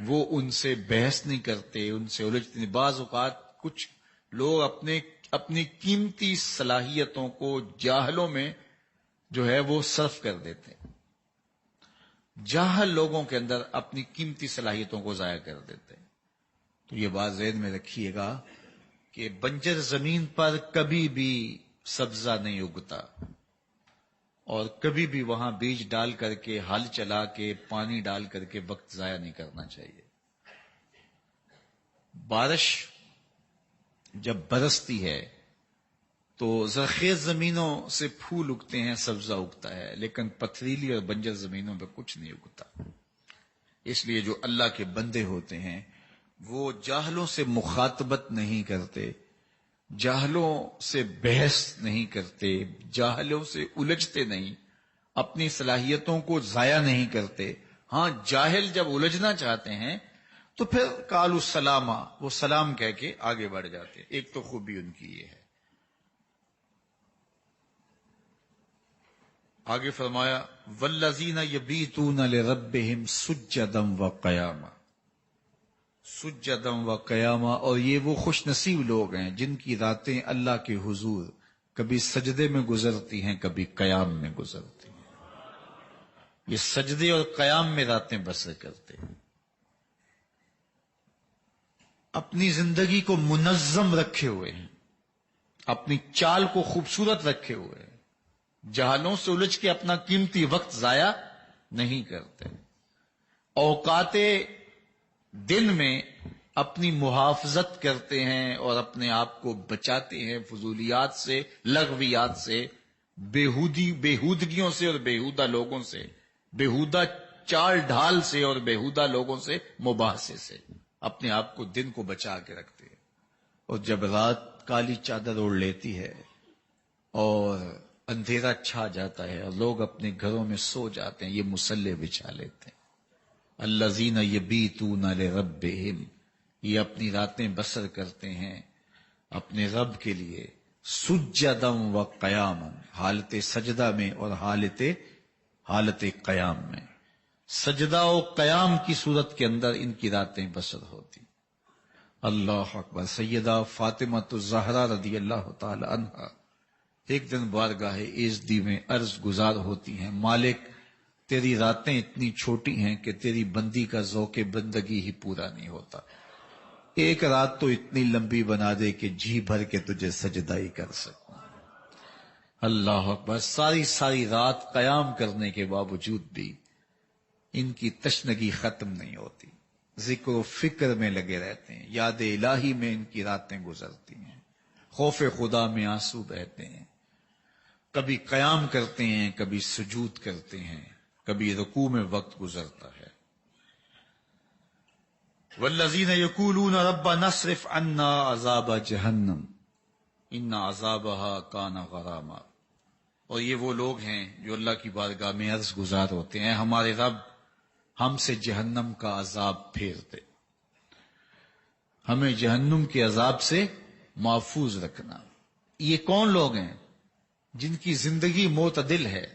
وہ ان سے بحث نہیں کرتے، ان سے الجھتے نہیں. بعض اوقات کچھ لوگ اپنی قیمتی صلاحیتوں کو جاہلوں میں جو ہے وہ صرف کر دیتے ہیں. جاہل لوگوں کے اندر اپنی قیمتی صلاحیتوں کو ضائع کر دیتے ہیں. تو یہ بات ذہن میں رکھیے گا کہ بنجر زمین پر کبھی بھی سبزہ نہیں اگتا، اور کبھی بھی وہاں بیج ڈال کر کے، ہل چلا کے، پانی ڈال کر کے وقت ضائع نہیں کرنا چاہیے. بارش جب برستی ہے تو زرخیز زمینوں سے پھول اگتے ہیں، سبزہ اگتا ہے، لیکن پتھریلی اور بنجر زمینوں پہ کچھ نہیں اگتا. اس لیے جو اللہ کے بندے ہوتے ہیں وہ جاہلوں سے مخاطبت نہیں کرتے، جاہلوں سے بحث نہیں کرتے، جاہلوں سے الجھتے نہیں، اپنی صلاحیتوں کو ضائع نہیں کرتے. ہاں جاہل جب الجھنا چاہتے ہیں تو پھر قالوا سلاما، وہ سلام کہہ کے آگے بڑھ جاتے. ایک تو خوبی ان کی یہ ہے. آگے فرمایا والذین یبیتون لربہم سجدا وقیاما، سجدا وقیاما، اور یہ وہ خوش نصیب لوگ ہیں جن کی راتیں اللہ کے حضور کبھی سجدے میں گزرتی ہیں، کبھی قیام میں گزرتی ہیں۔ یہ سجدے اور قیام میں راتیں بسر کرتے ہیں، اپنی زندگی کو منظم رکھے ہوئے ہیں، اپنی چال کو خوبصورت رکھے ہوئے ہیں، جہالوں سے الجھ کے اپنا قیمتی وقت ضائع نہیں کرتے، اوقات دن میں اپنی محافظت کرتے ہیں اور اپنے آپ کو بچاتے ہیں فضولیات سے، لغویات سے، بےہودگیوں سے اور بےہودہ لوگوں سے، بےہودہ چال ڈھال سے اور بےہودہ لوگوں سے، مباحثے سے اپنے آپ کو دن کو بچا کے رکھتے ہیں۔ اور جب رات کالی چادر اوڑھ لیتی ہے اور اندھیرا چھا جاتا ہے اور لوگ اپنے گھروں میں سو جاتے ہیں، یہ مصلے بچھا لیتے ہیں۔ الذین یبیتون لربہم، یہ اپنی راتیں بسر کرتے ہیں اپنے رب کے لیے، سجدا و قیاما، حالت سجدہ میں اور حالت قیام میں۔ سجدہ و قیام کی صورت کے اندر ان کی راتیں بسر ہوتی۔ اللہ اکبر۔ سیدہ فاطمہ الزہرا رضی اللہ تعالی عنہا ایک دن بارگاہ ایزدی میں عرض گزار ہوتی ہیں، مالک تیری راتیں اتنی چھوٹی ہیں کہ تیری بندی کا ذوق بندگی ہی پورا نہیں ہوتا، ایک رات تو اتنی لمبی بنا دے کہ جی بھر کے تجھے سجدہ ہی کر سکوں۔ اللہ اکبر۔ ساری رات قیام کرنے کے باوجود بھی ان کی تشنگی ختم نہیں ہوتی، ذکر و فکر میں لگے رہتے ہیں، یاد الہی میں ان کی راتیں گزرتی ہیں، خوف خدا میں آنسو بہتے ہیں، کبھی قیام کرتے ہیں، کبھی سجود کرتے ہیں، کبھی رکوع میں وقت گزرتا ہے۔ والذین یقولون ربنا اصرف عنا عذاب جہنم ان عذابها کان غراما، اور یہ وہ لوگ ہیں جو اللہ کی بارگاہ میں عرض گزار ہوتے ہیں، ہمارے رب ہم سے جہنم کا عذاب پھیر دے، ہمیں جہنم کے عذاب سے محفوظ رکھنا۔ یہ کون لوگ ہیں جن کی زندگی معتدل ہے؟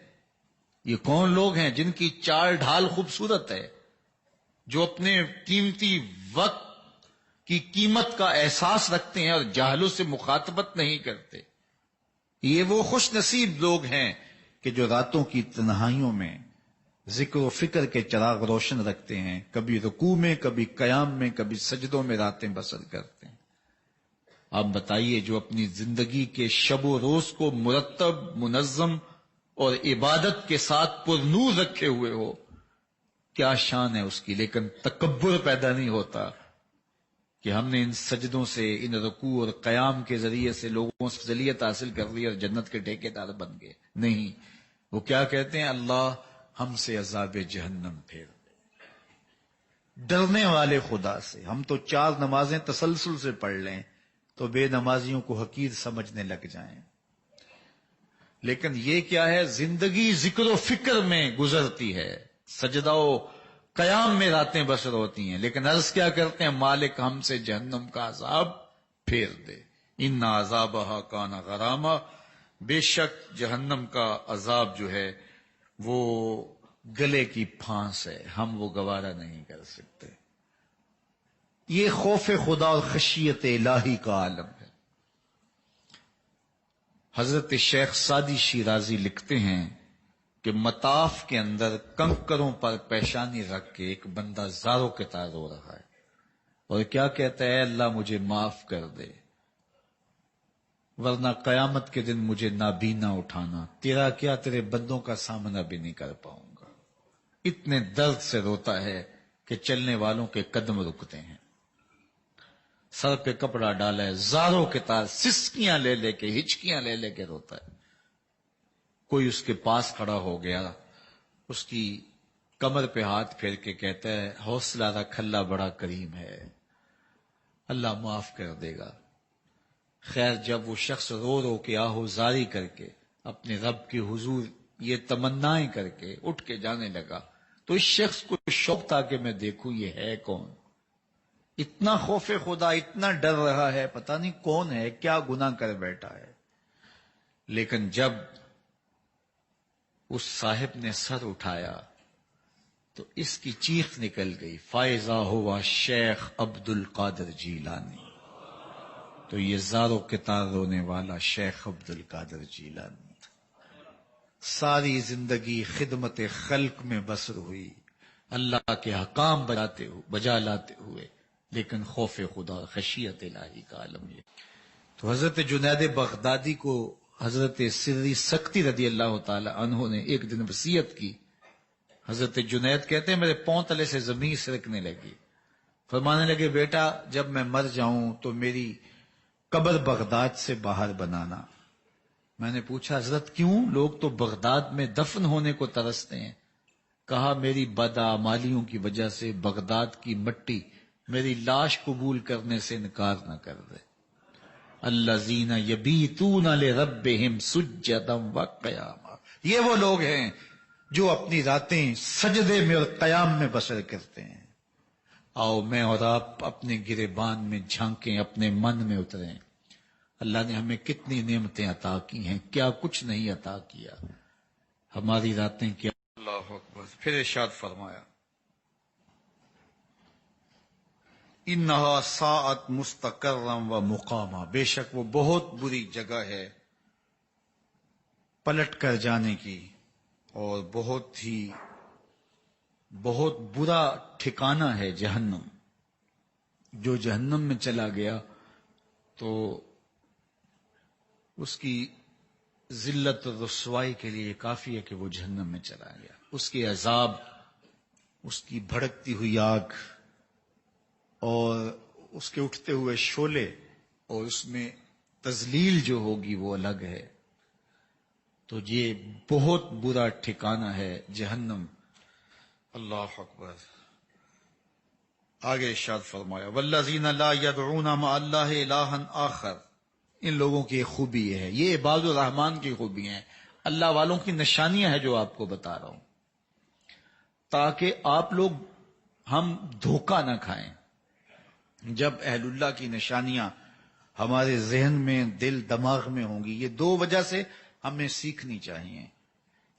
یہ کون لوگ ہیں جن کی چال ڈھال خوبصورت ہے، جو اپنے قیمتی وقت کی قیمت کا احساس رکھتے ہیں اور جاہلوں سے مخاطبت نہیں کرتے؟ یہ وہ خوش نصیب لوگ ہیں کہ جو راتوں کی تنہائیوں میں ذکر و فکر کے چراغ روشن رکھتے ہیں، کبھی رکوع میں، کبھی قیام میں، کبھی سجدوں میں راتیں بسر کرتے ہیں۔ آپ بتائیے، جو اپنی زندگی کے شب و روز کو مرتب، منظم اور عبادت کے ساتھ پر نور رکھے ہوئے ہو، کیا شان ہے اس کی، لیکن تکبر پیدا نہیں ہوتا کہ ہم نے ان سجدوں سے، ان رکوع اور قیام کے ذریعے سے لوگوں سے فضیلت حاصل کر لی اور جنت کے ٹھیکیدار بن گئے۔ نہیں، وہ کیا کہتے ہیں؟ اللہ ہم سے عذاب جہنم پھیر دے۔ ڈرنے والے خدا سے۔ ہم تو 4 نمازیں تسلسل سے پڑھ لیں تو بے نمازیوں کو حقیر سمجھنے لگ جائیں، لیکن یہ کیا ہے؟ زندگی ذکر و فکر میں گزرتی ہے، سجدہ و قیام میں راتیں بسر ہوتی ہیں، لیکن عرض کیا کرتے ہیں؟ مالک ہم سے جہنم کا عذاب پھیر دے، ان عذابها کان غراما، بے شک جہنم کا عذاب جو ہے وہ گلے کی پھانس ہے، ہم وہ گوارا نہیں کر سکتے۔ یہ خوف خدا اور خشیت الہی کا عالم ہے۔ حضرت شیخ سعدی شیرازی لکھتے ہیں کہ مطاف کے اندر کنکروں پر پیشانی رکھ کے ایک بندہ زاروں کے طرح رو رہا ہے اور کیا کہتا ہے؟ اللہ مجھے معاف کر دے، ورنہ قیامت کے دن مجھے نابینا اٹھانا، تیرا کیا تیرے بندوں کا سامنا بھی نہیں کر پاؤں گا۔ اتنے درد سے روتا ہے کہ چلنے والوں کے قدم رکتے ہیں، سر پہ کپڑا ڈالا ہے، زاروں کے تار، سسکیاں لے لے کے، ہچکیاں لے لے کے روتا ہے۔ کوئی اس کے پاس کھڑا ہو گیا، اس کی کمر پہ ہاتھ پھیر کے کہتا ہے، حوصلہ رکھ، اللہ بڑا کریم ہے، اللہ معاف کر دے گا۔ خیر، جب وہ شخص رو رو کے آہوزاری کر کے اپنے رب کے حضور یہ تمنائیں کر کے اٹھ کے جانے لگا تو اس شخص کو شوق تھا کہ میں دیکھوں یہ ہے کون، اتنا خوف خدا، اتنا ڈر رہا ہے، پتہ نہیں کون ہے، کیا گناہ کر بیٹھا ہے۔ لیکن جب اس صاحب نے سر اٹھایا تو اس کی چیخ نکل گئی، فائزہ ہوا شیخ عبد القادر جیلانی. تو یہ زاروں کے تار رونے والا شیخ عبد القادر جیلانی تھا. ساری زندگی خدمت خلق میں بسر ہوئی، اللہ کے حکام بجا لاتے ہوئے، لیکن خوف خدا، خشیت الہی کا عالم یہ. تو حضرت جنید بغدادی کو حضرت سری سکتی رضی اللہ تعالی عنہ نے ایک دن وصیت کی. حضرت جنید کہتے ہیں میرے پاؤں تلے سے زمین سرکنے لگی. فرمانے لگے بیٹا جب میں مر جاؤں تو میری قبر بغداد سے باہر بنانا. میں نے پوچھا حضرت کیوں؟ لوگ تو بغداد میں دفن ہونے کو ترستے ہیں. کہا میری بدعمالیوں کی وجہ سے بغداد کی مٹی میری لاش قبول کرنے سے انکار نہ کر دے. الذین یبیتون لربہم سجدا وقیاما، یہ وہ لوگ ہیں جو اپنی راتیں سجدے میں اور قیام میں بسر کرتے ہیں. آؤ میں اور آپ اپنے گریبان میں جھانکیں، اپنے من میں اتریں. اللہ نے ہمیں کتنی نعمتیں عطا کی ہیں، کیا کچھ نہیں عطا کیا. ہماری راتیں کیا. اللہ اکبر. پھر ارشاد فرمایا انہا ساعت مستقرم و مقاما، بے شک وہ بہت بری جگہ ہے پلٹ کر جانے کی، اور بہت برا ٹھکانہ ہے جہنم. جو جہنم میں چلا گیا تو اس کی ذلت و رسوائی کے لیے کافی ہے کہ وہ جہنم میں چلا گیا. اس کے عذاب، اس کی بھڑکتی ہوئی آگ اور اس کے اٹھتے ہوئے شعلے اور اس میں تذلیل جو ہوگی وہ الگ ہے. تو یہ بہت برا ٹھکانہ ہے جہنم. اللہ اکبر. آگے ارشاد فرمایا والذین لا یدعون مع اللہ الہا آخر، ان لوگوں کی ایک خوبی ہے، یہ عباد الرحمن کی خوبی ہیں، اللہ والوں کی نشانیاں ہیں جو آپ کو بتا رہا ہوں، تاکہ آپ لوگ ہم دھوکہ نہ کھائیں. جب اہل اللہ کی نشانیاں ہمارے ذہن میں، دل دماغ میں ہوں گی، یہ دو وجہ سے ہمیں سیکھنی چاہیے.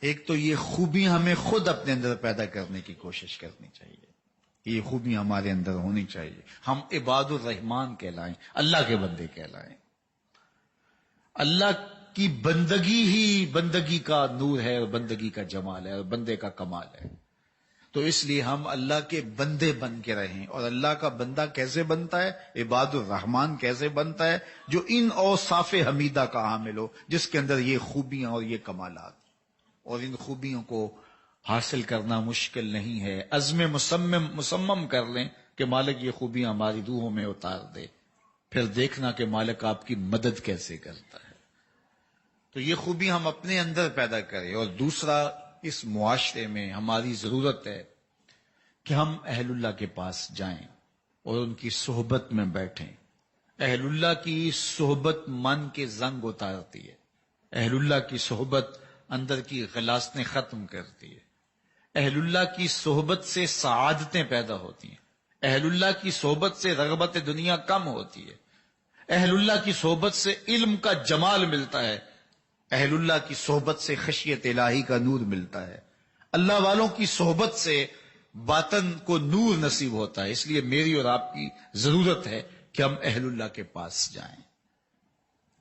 ایک تو یہ خوبی ہمیں خود اپنے اندر پیدا کرنے کی کوشش کرنی چاہیے، یہ خوبی ہمارے اندر ہونی چاہیے. ہم عباد الرحمن کہلائیں، اللہ کے بندے کہلائیں. اللہ کی بندگی ہی بندگی کا نور ہے اور بندگی کا جمال ہے اور بندے کا کمال ہے. تو اس لیے ہم اللہ کے بندے بن کے رہیں. اور اللہ کا بندہ کیسے بنتا ہے؟ عباد الرحمن کیسے بنتا ہے؟ جو ان اوصاف حمیدہ کا حامل ہو، جس کے اندر یہ خوبیاں اور یہ کمالات. اور ان خوبیوں کو حاصل کرنا مشکل نہیں ہے. عزم مصمم کر لیں کہ مالک یہ خوبیاں ہماری روحوں میں اتار دے، پھر دیکھنا کہ مالک آپ کی مدد کیسے کرتا ہے. تو یہ خوبی ہم اپنے اندر پیدا کریں. اور دوسرا، اس معاشرے میں ہماری ضرورت ہے کہ ہم اہل اللہ کے پاس جائیں اور ان کی صحبت میں بیٹھیں. اہل اللہ کی صحبت من کے زنگ اتارتی ہے. اہل اللہ کی صحبت اندر کی غلاظتیں ختم کرتی ہے. اہل اللہ کی صحبت سے سعادتیں پیدا ہوتی ہیں. اہل اللہ کی صحبت سے رغبت دنیا کم ہوتی ہے. اہل اللہ کی صحبت سے علم کا جمال ملتا ہے. اہل اللہ کی صحبت سے خشیت الہی کا نور ملتا ہے. اللہ والوں کی صحبت سے باطن کو نور نصیب ہوتا ہے. اس لیے میری اور آپ کی ضرورت ہے کہ ہم اہل اللہ کے پاس جائیں.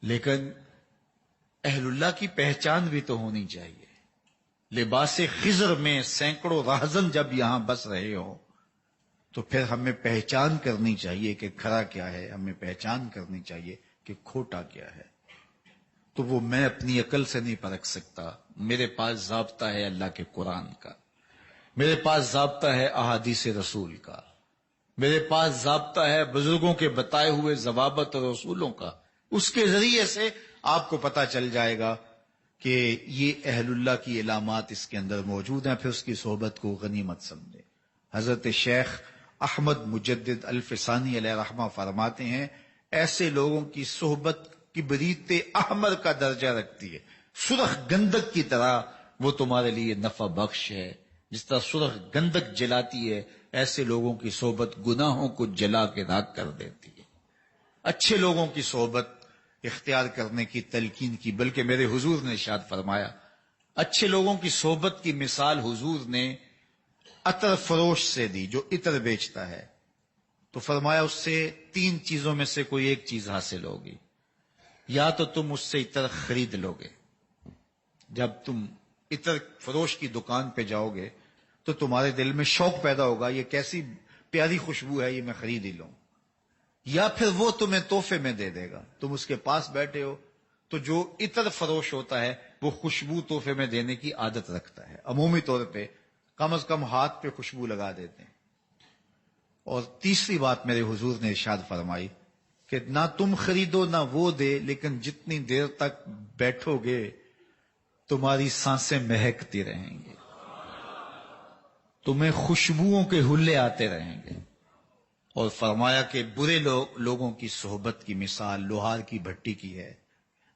لیکن اہل اللہ کی پہچان بھی تو ہونی چاہیے. لباس خضر میں سینکڑوں راہزن جب یہاں بس رہے ہو تو پھر ہمیں پہچان کرنی چاہیے کہ کھرا کیا ہے، ہمیں پہچان کرنی چاہیے کہ کھوٹا کیا ہے. تو وہ میں اپنی عقل سے نہیں پرکھ سکتا. میرے پاس ضابطہ ہے اللہ کے قرآن کا، میرے پاس ضابطہ ہے احادیث رسول کا، میرے پاس ضابطہ ہے بزرگوں کے بتائے ہوئے ضوابط اور اصولوں کا. اس کے ذریعے سے آپ کو پتہ چل جائے گا کہ یہ اہل اللہ کی علامات اس کے اندر موجود ہیں. پھر اس کی صحبت کو غنیمت سمجھیں. حضرت شیخ احمد مجدد الفسانی علیہ رحمہ فرماتے ہیں ایسے لوگوں کی صحبت کبریت احمر کا درجہ رکھتی ہے. سرخ گندک کی طرح وہ تمہارے لیے نفع بخش ہے. جس طرح سرخ گندک جلاتی ہے، ایسے لوگوں کی صحبت گناہوں کو جلا کے راکھ کر دیتی ہے. اچھے لوگوں کی صحبت اختیار کرنے کی تلقین کی، بلکہ میرے حضور نے ارشاد فرمایا اچھے لوگوں کی صحبت کی مثال حضور نے عطر فروش سے دی جو عطر بیچتا ہے، تو فرمایا اس سے 3 چیزوں میں سے کوئی ایک چیز حاصل ہوگی. یا تو تم اس سے عطر خرید لو گے، جب تم عطر فروش کی دکان پہ جاؤ گے تو تمہارے دل میں شوق پیدا ہوگا، یہ کیسی پیاری خوشبو ہے، یہ میں خرید ہی لوں. یا پھر وہ تمہیں تحفے میں دے دے گا، تم اس کے پاس بیٹھے ہو تو جو عطر فروش ہوتا ہے وہ خوشبو تحفے میں دینے کی عادت رکھتا ہے، عمومی طور پہ کم از کم ہاتھ پہ خوشبو لگا دیتے ہیں. اور تیسری بات میرے حضور نے ارشاد فرمائی کہ نہ تم خریدو نہ وہ دے، لیکن جتنی دیر تک بیٹھو گے تمہاری سانسیں مہکتی رہیں گی، تمہیں خوشبوؤں کے حلے آتے رہیں گے. اور فرمایا کہ برے لوگوں کی صحبت کی مثال لوہار کی بھٹی کی ہے،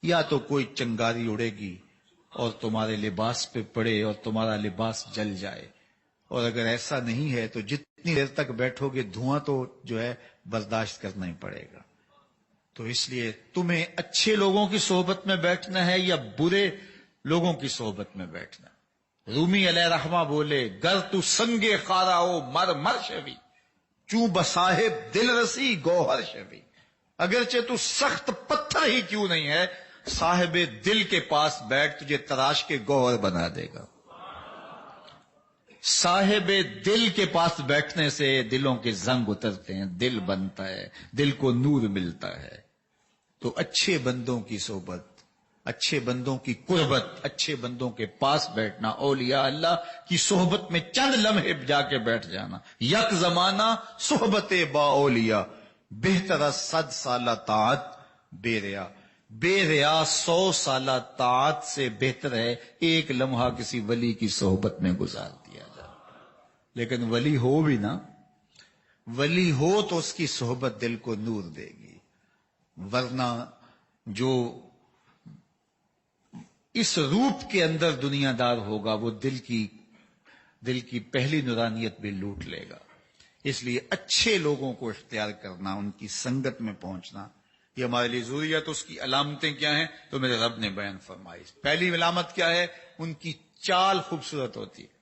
یا تو کوئی چنگاری اڑے گی اور تمہارے لباس پہ پڑے اور تمہارا لباس جل جائے، اور اگر ایسا نہیں ہے تو جتنی دیر تک بیٹھو گے دھواں تو جو ہے برداشت کرنا ہی پڑے گا. تو اس لیے تمہیں اچھے لوگوں کی صحبت میں بیٹھنا ہے یا برے لوگوں کی صحبت میں بیٹھنا ہے. رومی علیہ رحمہ بولے گر تو سنگے خاراؤ مر مر شوی چوں بصاحب دل رسی گوہر شوی. اگرچہ تو سخت پتھر ہی کیوں نہیں ہے، صاحب دل کے پاس بیٹھ تجھے تراش کے گوہر بنا دے گا. صاحب دل کے پاس بیٹھنے سے دلوں کے زنگ اترتے ہیں، دل بنتا ہے، دل کو نور ملتا ہے. تو اچھے بندوں کی صحبت، اچھے بندوں کی قربت، اچھے بندوں کے پاس بیٹھنا، اولیاء اللہ کی صحبت میں چند لمحے جا کے بیٹھ جانا. یک زمانہ صحبت با اولیاء بہتر 100 سالہ طاعت بے ریا. بے ریا 100 سالہ طاعت سے بہتر ہے ایک لمحہ کسی ولی کی صحبت میں گزار دیا جائے. لیکن ولی ہو بھی نا، ولی ہو تو اس کی صحبت دل کو نور دے گی، ورنہ جو اس روپ کے اندر دنیا دار ہوگا وہ دل کی پہلی نورانیت بھی لوٹ لے گا. اس لیے اچھے لوگوں کو اختیار کرنا، ان کی سنگت میں پہنچنا، یہ ہمارے لیے ضروری ہے. تو اس کی علامتیں کیا ہیں تو میرے رب نے بیان فرمائی. پہلی علامت کیا ہے؟ ان کی چال خوبصورت ہوتی ہے،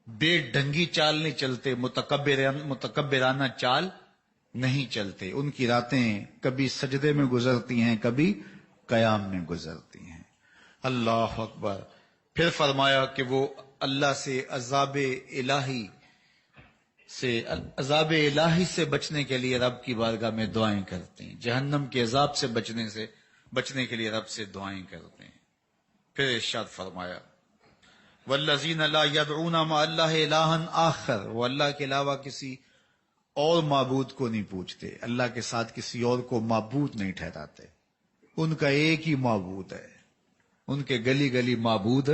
بے ڈھنگی چال نہیں چلتے، متکبرانہ چال نہیں چلتے. ان کی راتیں کبھی سجدے میں گزرتی ہیں، کبھی قیام میں گزرتی ہیں. اللہ اکبر. پھر فرمایا کہ وہ اللہ سے عذاب الہی سے بچنے کے لیے رب کی بارگاہ میں دعائیں کرتے ہیں، جہنم کے عذاب سے بچنے کے لیے رب سے دعائیں کرتے ہیں. پھر ارشاد فرمایا والذین لا یدعون مع اللہ الہا آخر، وہ اللہ کے علاوہ کسی اور معبود کو نہیں پوچھتے، اللہ کے ساتھ کسی اور کو معبود نہیں ٹھہراتے. ان کا ایک ہی معبود ہے، ان کے گلی گلی معبود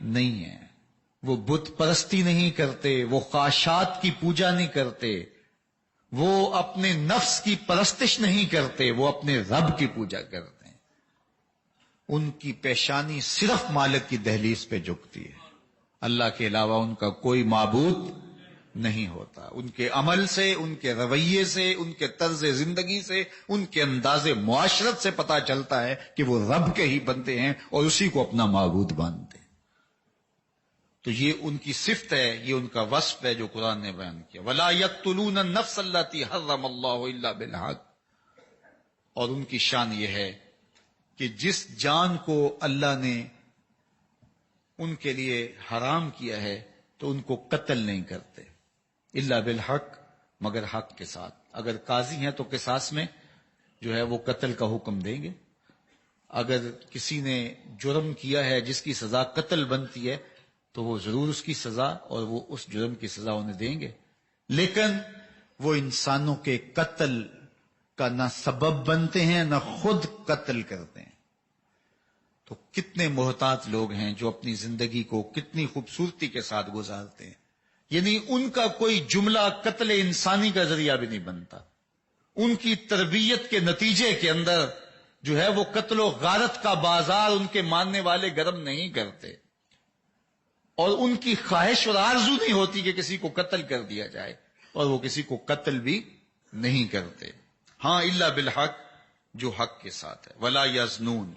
نہیں ہے. وہ بت پرستی نہیں کرتے، وہ خاشات کی پوجا نہیں کرتے، وہ اپنے نفس کی پرستش نہیں کرتے، وہ اپنے رب کی پوجا کرتے ہیں. ان کی پیشانی صرف مالک کی دہلیز پہ جھکتی ہے، اللہ کے علاوہ ان کا کوئی معبود نہیں ہوتا. ان کے عمل سے، ان کے رویے سے، ان کے طرز زندگی سے، ان کے انداز معاشرت سے پتہ چلتا ہے کہ وہ رب کے ہی بندے ہیں اور اسی کو اپنا معبود مانتے ہیں. تو یہ ان کی صفت ہے، یہ ان کا وصف ہے جو قرآن نے بیان کیا. وَلَا يَقْتُلُونَ النَّفْسَ الَّتِي حَرَّمَ اللَّهُ إِلَّا بِالْحَقِّ. اور ان کی شان یہ ہے کہ جس جان کو اللہ نے ان کے لیے حرام کیا ہے تو ان کو قتل نہیں کرتے، الا بالحق، مگر حق کے ساتھ. اگر قاضی ہیں تو قصاص میں جو ہے وہ قتل کا حکم دیں گے. اگر کسی نے جرم کیا ہے جس کی سزا قتل بنتی ہے تو وہ ضرور اس کی سزا اور وہ اس جرم کی سزا انہیں دیں گے. لیکن وہ انسانوں کے قتل کا نہ سبب بنتے ہیں نہ خود قتل کرتے ہیں. تو کتنے محتاط لوگ ہیں جو اپنی زندگی کو کتنی خوبصورتی کے ساتھ گزارتے ہیں، یعنی ان کا کوئی جملہ قتل انسانی کا ذریعہ بھی نہیں بنتا. ان کی تربیت کے نتیجے کے اندر جو ہے وہ قتل و غارت کا بازار ان کے ماننے والے گرم نہیں کرتے، اور ان کی خواہش اور آرزو نہیں ہوتی کہ کسی کو قتل کر دیا جائے، اور وہ کسی کو قتل بھی نہیں کرتے. ہاں الا بالحق، جو حق کے ساتھ ہے. ولا یزنون،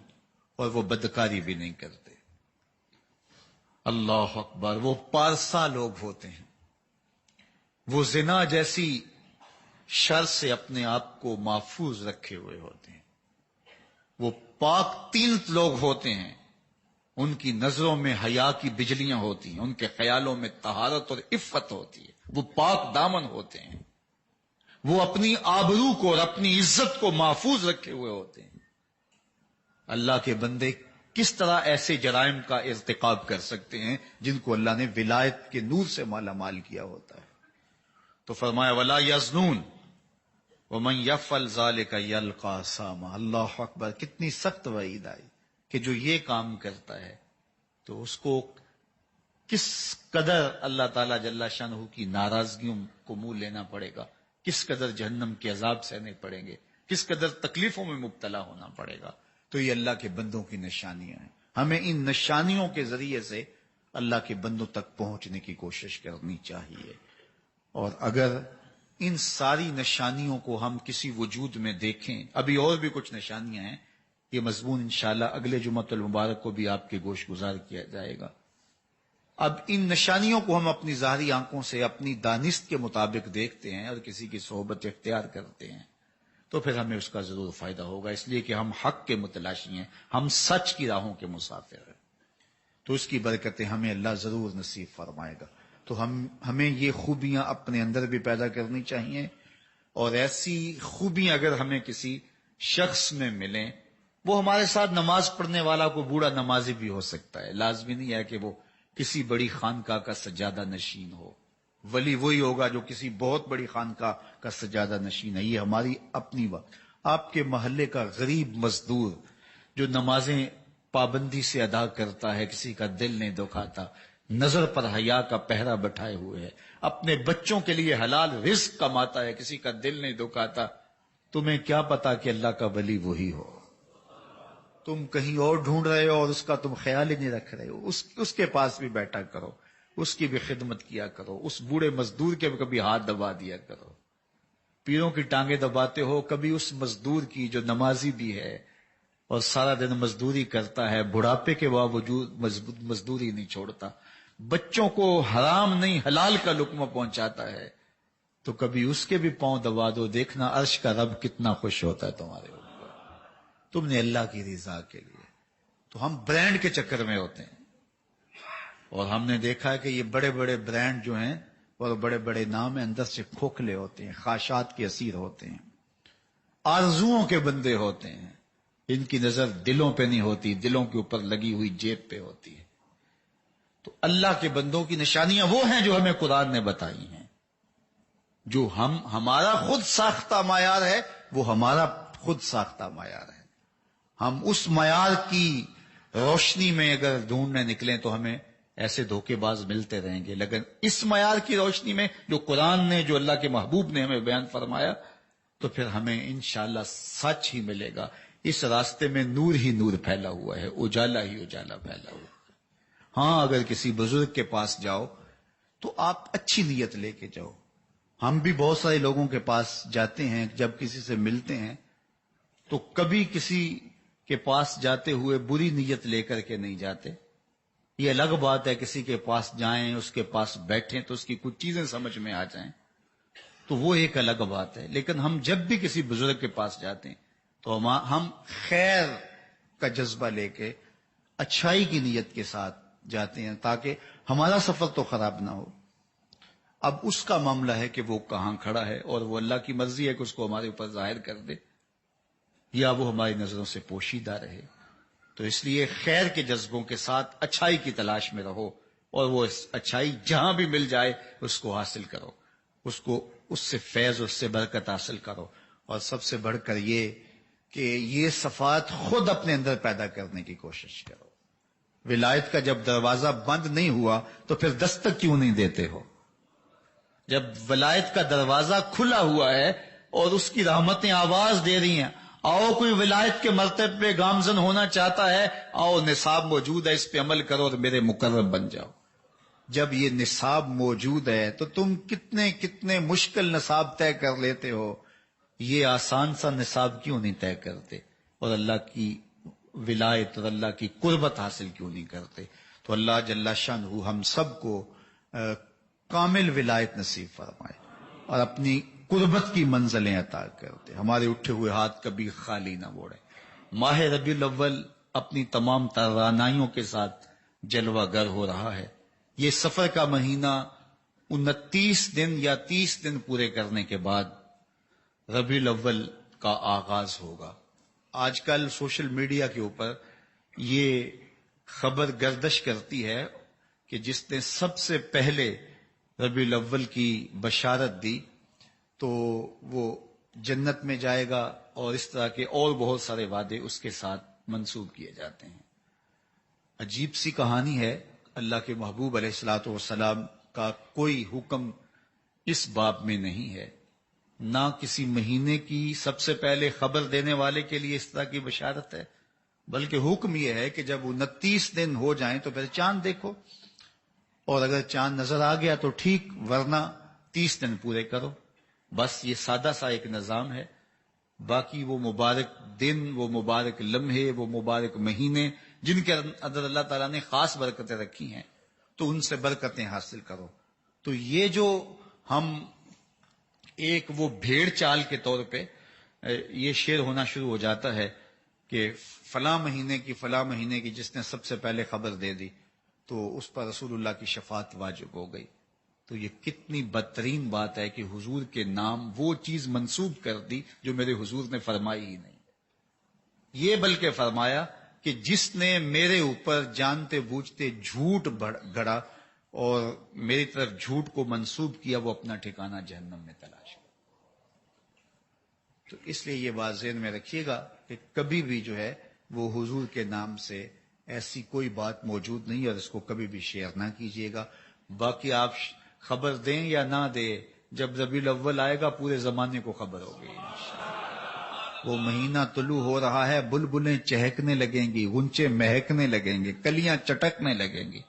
اور وہ بدکاری بھی نہیں کرتے. اللہ اکبر، وہ پارسا لوگ ہوتے ہیں، وہ زنا جیسی شر سے اپنے آپ کو محفوظ رکھے ہوئے ہوتے ہیں، وہ پاک تین لوگ ہوتے ہیں، ان کی نظروں میں حیا کی بجلیاں ہوتی ہیں، ان کے خیالوں میں طہارت اور عفت ہوتی ہے، وہ پاک دامن ہوتے ہیں، وہ اپنی آبرو کو اور اپنی عزت کو محفوظ رکھے ہوئے ہوتے ہیں۔ اللہ کے بندے کس طرح ایسے جرائم کا ارتکاب کر سکتے ہیں جن کو اللہ نے ولایت کے نور سے مالا مال کیا ہوتا ہے؟ تو فرمایا وَلَا يَزْنُونَ وَمَنْ يَفْعَلْ ذَلِكَ يَلْقَى أَثَامًا۔ اللہ اکبر، کتنی سخت وعید آئی کہ جو یہ کام کرتا ہے تو اس کو کس قدر اللہ تعالیٰ جل شانہ کی ناراضگیوں کو منہ لینا پڑے گا، کس قدر جہنم کے عذاب سہنے پڑیں گے، کس قدر تکلیفوں میں مبتلا ہونا پڑے گا۔ تو یہ اللہ کے بندوں کی نشانیاں ہیں، ہمیں ان نشانیوں کے ذریعے سے اللہ کے بندوں تک پہنچنے کی کوشش کرنی چاہیے۔ اور اگر ان ساری نشانیوں کو ہم کسی وجود میں دیکھیں، ابھی اور بھی کچھ نشانیاں ہیں، یہ مضمون انشاءاللہ اگلے جمعۃ المبارک کو بھی آپ کے گوش گزار کیا جائے گا۔ اب ان نشانیوں کو ہم اپنی ظاہری آنکھوں سے اپنی دانست کے مطابق دیکھتے ہیں اور کسی کی صحبت اختیار کرتے ہیں تو پھر ہمیں اس کا ضرور فائدہ ہوگا، اس لیے کہ ہم حق کے متلاشی ہیں، ہم سچ کی راہوں کے مسافر ہیں، تو اس کی برکتیں ہمیں اللہ ضرور نصیب فرمائے گا۔ تو ہمیں یہ خوبیاں اپنے اندر بھی پیدا کرنی چاہیے، اور ایسی خوبیاں اگر ہمیں کسی شخص میں ملیں، وہ ہمارے ساتھ نماز پڑھنے والا کو بوڑھا نمازی بھی ہو سکتا ہے، لازمی نہیں ہے کہ وہ کسی بڑی خانقاہ کا سجادہ نشین ہو، ولی وہی ہوگا جو کسی بہت بڑی خانقاہ کا سجادہ نشین ہے۔ یہ ہماری اپنی وقت، آپ کے محلے کا غریب مزدور جو نمازیں پابندی سے ادا کرتا ہے، کسی کا دل نہیں دکھاتا، نظر پر حیا کا پہرا بٹھائے ہوئے ہے، اپنے بچوں کے لیے حلال رزق کماتا ہے، کسی کا دل نہیں دکھاتا، تمہیں کیا پتا کہ اللہ کا ولی وہی ہو؟ تم کہیں اور ڈھونڈ رہے ہو اور اس کا تم خیال ہی نہیں رکھ رہے ہو، اس کے پاس بھی بیٹھا کرو، اس کی بھی خدمت کیا کرو، اس بوڑھے مزدور کے بھی کبھی ہاتھ دبا دیا کرو۔ پیروں کی ٹانگیں دباتے ہو، کبھی اس مزدور کی جو نمازی بھی ہے اور سارا دن مزدوری کرتا ہے، بڑھاپے کے باوجود مزدوری نہیں چھوڑتا، بچوں کو حرام نہیں حلال کا لقمہ پہنچاتا ہے، تو کبھی اس کے بھی پاؤں دبا دو، دیکھنا عرش کا رب کتنا خوش ہوتا ہے تمہارے اوپر، تم نے اللہ کی رضا کے لیے۔ تو ہم برانڈ کے چکر میں ہوتے ہیں، اور ہم نے دیکھا ہے کہ یہ بڑے بڑے برانڈ جو ہیں اور بڑے بڑے نام اندر سے کھوکھلے ہوتے ہیں، خواہشات کے اسیر ہوتے ہیں، آرزوؤں کے بندے ہوتے ہیں، ان کی نظر دلوں پہ نہیں ہوتی، دلوں کے اوپر لگی ہوئی جیب پہ ہوتی ہے۔ تو اللہ کے بندوں کی نشانیاں وہ ہیں جو ہمیں قرآن نے بتائی ہیں، جو ہمارا خود ساختہ معیار ہے، وہ ہمارا خود ساختہ معیار ہے۔ ہم اس معیار کی روشنی میں اگر ڈھونڈنے نکلیں تو ہمیں ایسے دھوکے باز ملتے رہیں گے، لیکن اس معیار کی روشنی میں جو قرآن نے، جو اللہ کے محبوب نے ہمیں بیان فرمایا، تو پھر ہمیں انشاءاللہ سچ ہی ملے گا۔ اس راستے میں نور ہی نور پھیلا ہوا ہے، اجالا ہی اجالا پھیلا ہوا ہے۔ ہاں، اگر کسی بزرگ کے پاس جاؤ تو آپ اچھی نیت لے کے جاؤ۔ ہم بھی بہت سارے لوگوں کے پاس جاتے ہیں، جب کسی سے ملتے ہیں تو کبھی کسی کے پاس جاتے ہوئے بری نیت لے کر کے نہیں جاتے۔ یہ الگ بات ہے کسی کے پاس جائیں، اس کے پاس بیٹھیں تو اس کی کچھ چیزیں سمجھ میں آ جائیں، تو وہ ایک الگ بات ہے۔ لیکن ہم جب بھی کسی بزرگ کے پاس جاتے ہیں تو ہم خیر کا جذبہ لے کے اچھائی کی نیت کے ساتھ جاتے ہیں، تاکہ ہمارا سفر تو خراب نہ ہو۔ اب اس کا معاملہ ہے کہ وہ کہاں کھڑا ہے، اور وہ اللہ کی مرضی ہے کہ اس کو ہمارے اوپر ظاہر کر دے یا وہ ہماری نظروں سے پوشیدہ رہے۔ تو اس لیے خیر کے جذبوں کے ساتھ اچھائی کی تلاش میں رہو، اور وہ اچھائی جہاں بھی مل جائے اس کو حاصل کرو، اس سے فیض، اس سے برکت حاصل کرو، اور سب سے بڑھ کر یہ کہ یہ صفات خود اپنے اندر پیدا کرنے کی کوشش کرو۔ ولایت کا جب دروازہ بند نہیں ہوا تو پھر دستک کیوں نہیں دیتے ہو؟ جب ولایت کا دروازہ کھلا ہوا ہے اور اس کی رحمتیں آواز دے رہی ہیں، آؤ کوئی ولایت کے مرتبے پہ گامزن ہونا چاہتا ہے، آؤ نصاب موجود ہے، اس پہ عمل کرو اور میرے مقرب بن جاؤ۔ جب یہ نصاب موجود ہے تو تم کتنے مشکل نصاب طے کر لیتے ہو، یہ آسان سا نصاب کیوں نہیں طے کرتے، اور اللہ کی ولایت اور اللہ کی قربت حاصل کیوں نہیں کرتے؟ تو اللہ جل شانہ ہم سب کو کامل ولایت نصیب فرمائے اور اپنی قربت کی منزلیں عطا کر دے، ہمارے اٹھے ہوئے ہاتھ کبھی خالی نہ موڑے۔ ماہ ربیع الاول اپنی تمام توانائیوں کے ساتھ جلوہ گر ہو رہا ہے۔ یہ سفر کا مہینہ 29 دن یا 30 دن پورے کرنے کے بعد ربیع الاول کا آغاز ہوگا۔ آج کل سوشل میڈیا کے اوپر یہ خبر گردش کرتی ہے کہ جس نے سب سے پہلے ربیع الاول کی بشارت دی تو وہ جنت میں جائے گا، اور اس طرح کے اور بہت سارے وعدے اس کے ساتھ منسوب کیے جاتے ہیں۔ عجیب سی کہانی ہے، اللہ کے محبوب علیہ الصلوۃ والسلام کا کوئی حکم اس باب میں نہیں ہے، نہ کسی مہینے کی سب سے پہلے خبر دینے والے کے لیے اس طرح کی بشارت ہے، بلکہ حکم یہ ہے کہ جب 29 دن ہو جائیں تو پھر چاند دیکھو، اور اگر چاند نظر آ گیا تو ٹھیک، ورنہ 30 دن پورے کرو۔ بس یہ سادہ سا ایک نظام ہے۔ باقی وہ مبارک دن، وہ مبارک لمحے، وہ مبارک مہینے جن کے اندر اللہ تعالیٰ نے خاص برکتیں رکھی ہیں، تو ان سے برکتیں حاصل کرو۔ تو یہ جو ہم ایک وہ بھیڑ چال کے طور پہ یہ شعر ہونا شروع ہو جاتا ہے کہ فلاں مہینے کی جس نے سب سے پہلے خبر دے دی تو اس پر رسول اللہ کی شفاعت واجب ہو گئی۔ تو یہ کتنی بدترین بات ہے کہ حضور کے نام وہ چیز منسوب کر دی جو میرے حضور نے فرمائی ہی نہیں۔ یہ بلکہ فرمایا کہ جس نے میرے اوپر جانتے بوجھتے جھوٹ گڑا اور میری طرف جھوٹ کو منسوب کیا، وہ اپنا ٹھکانہ جہنم میں تلاش کرے۔ تو اس لیے یہ بات ذہن میں رکھیے گا کہ کبھی بھی جو ہے وہ حضور کے نام سے ایسی کوئی بات موجود نہیں، اور اس کو کبھی بھی شیئر نہ کیجیے گا۔ باقی آپ خبر دیں یا نہ دیں، جب ربیع الاول آئے گا پورے زمانے کو خبر ہوگی۔ وہ مہینہ طلوع ہو رہا ہے، بلبلیں چہکنے لگیں گی، غنچے مہکنے لگیں گے، کلیاں چٹکنے لگیں گی،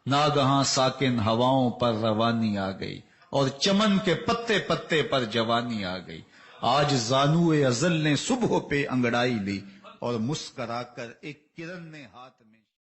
ناگہاں ساکن ہواؤں پر روانی آ گئی، اور چمن کے پتے پتے پر جوانی آ گئی۔ آج زانوئے ازل نے صبح پہ انگڑائی لی، اور مسکرا کر ایک کرن نے ہاتھ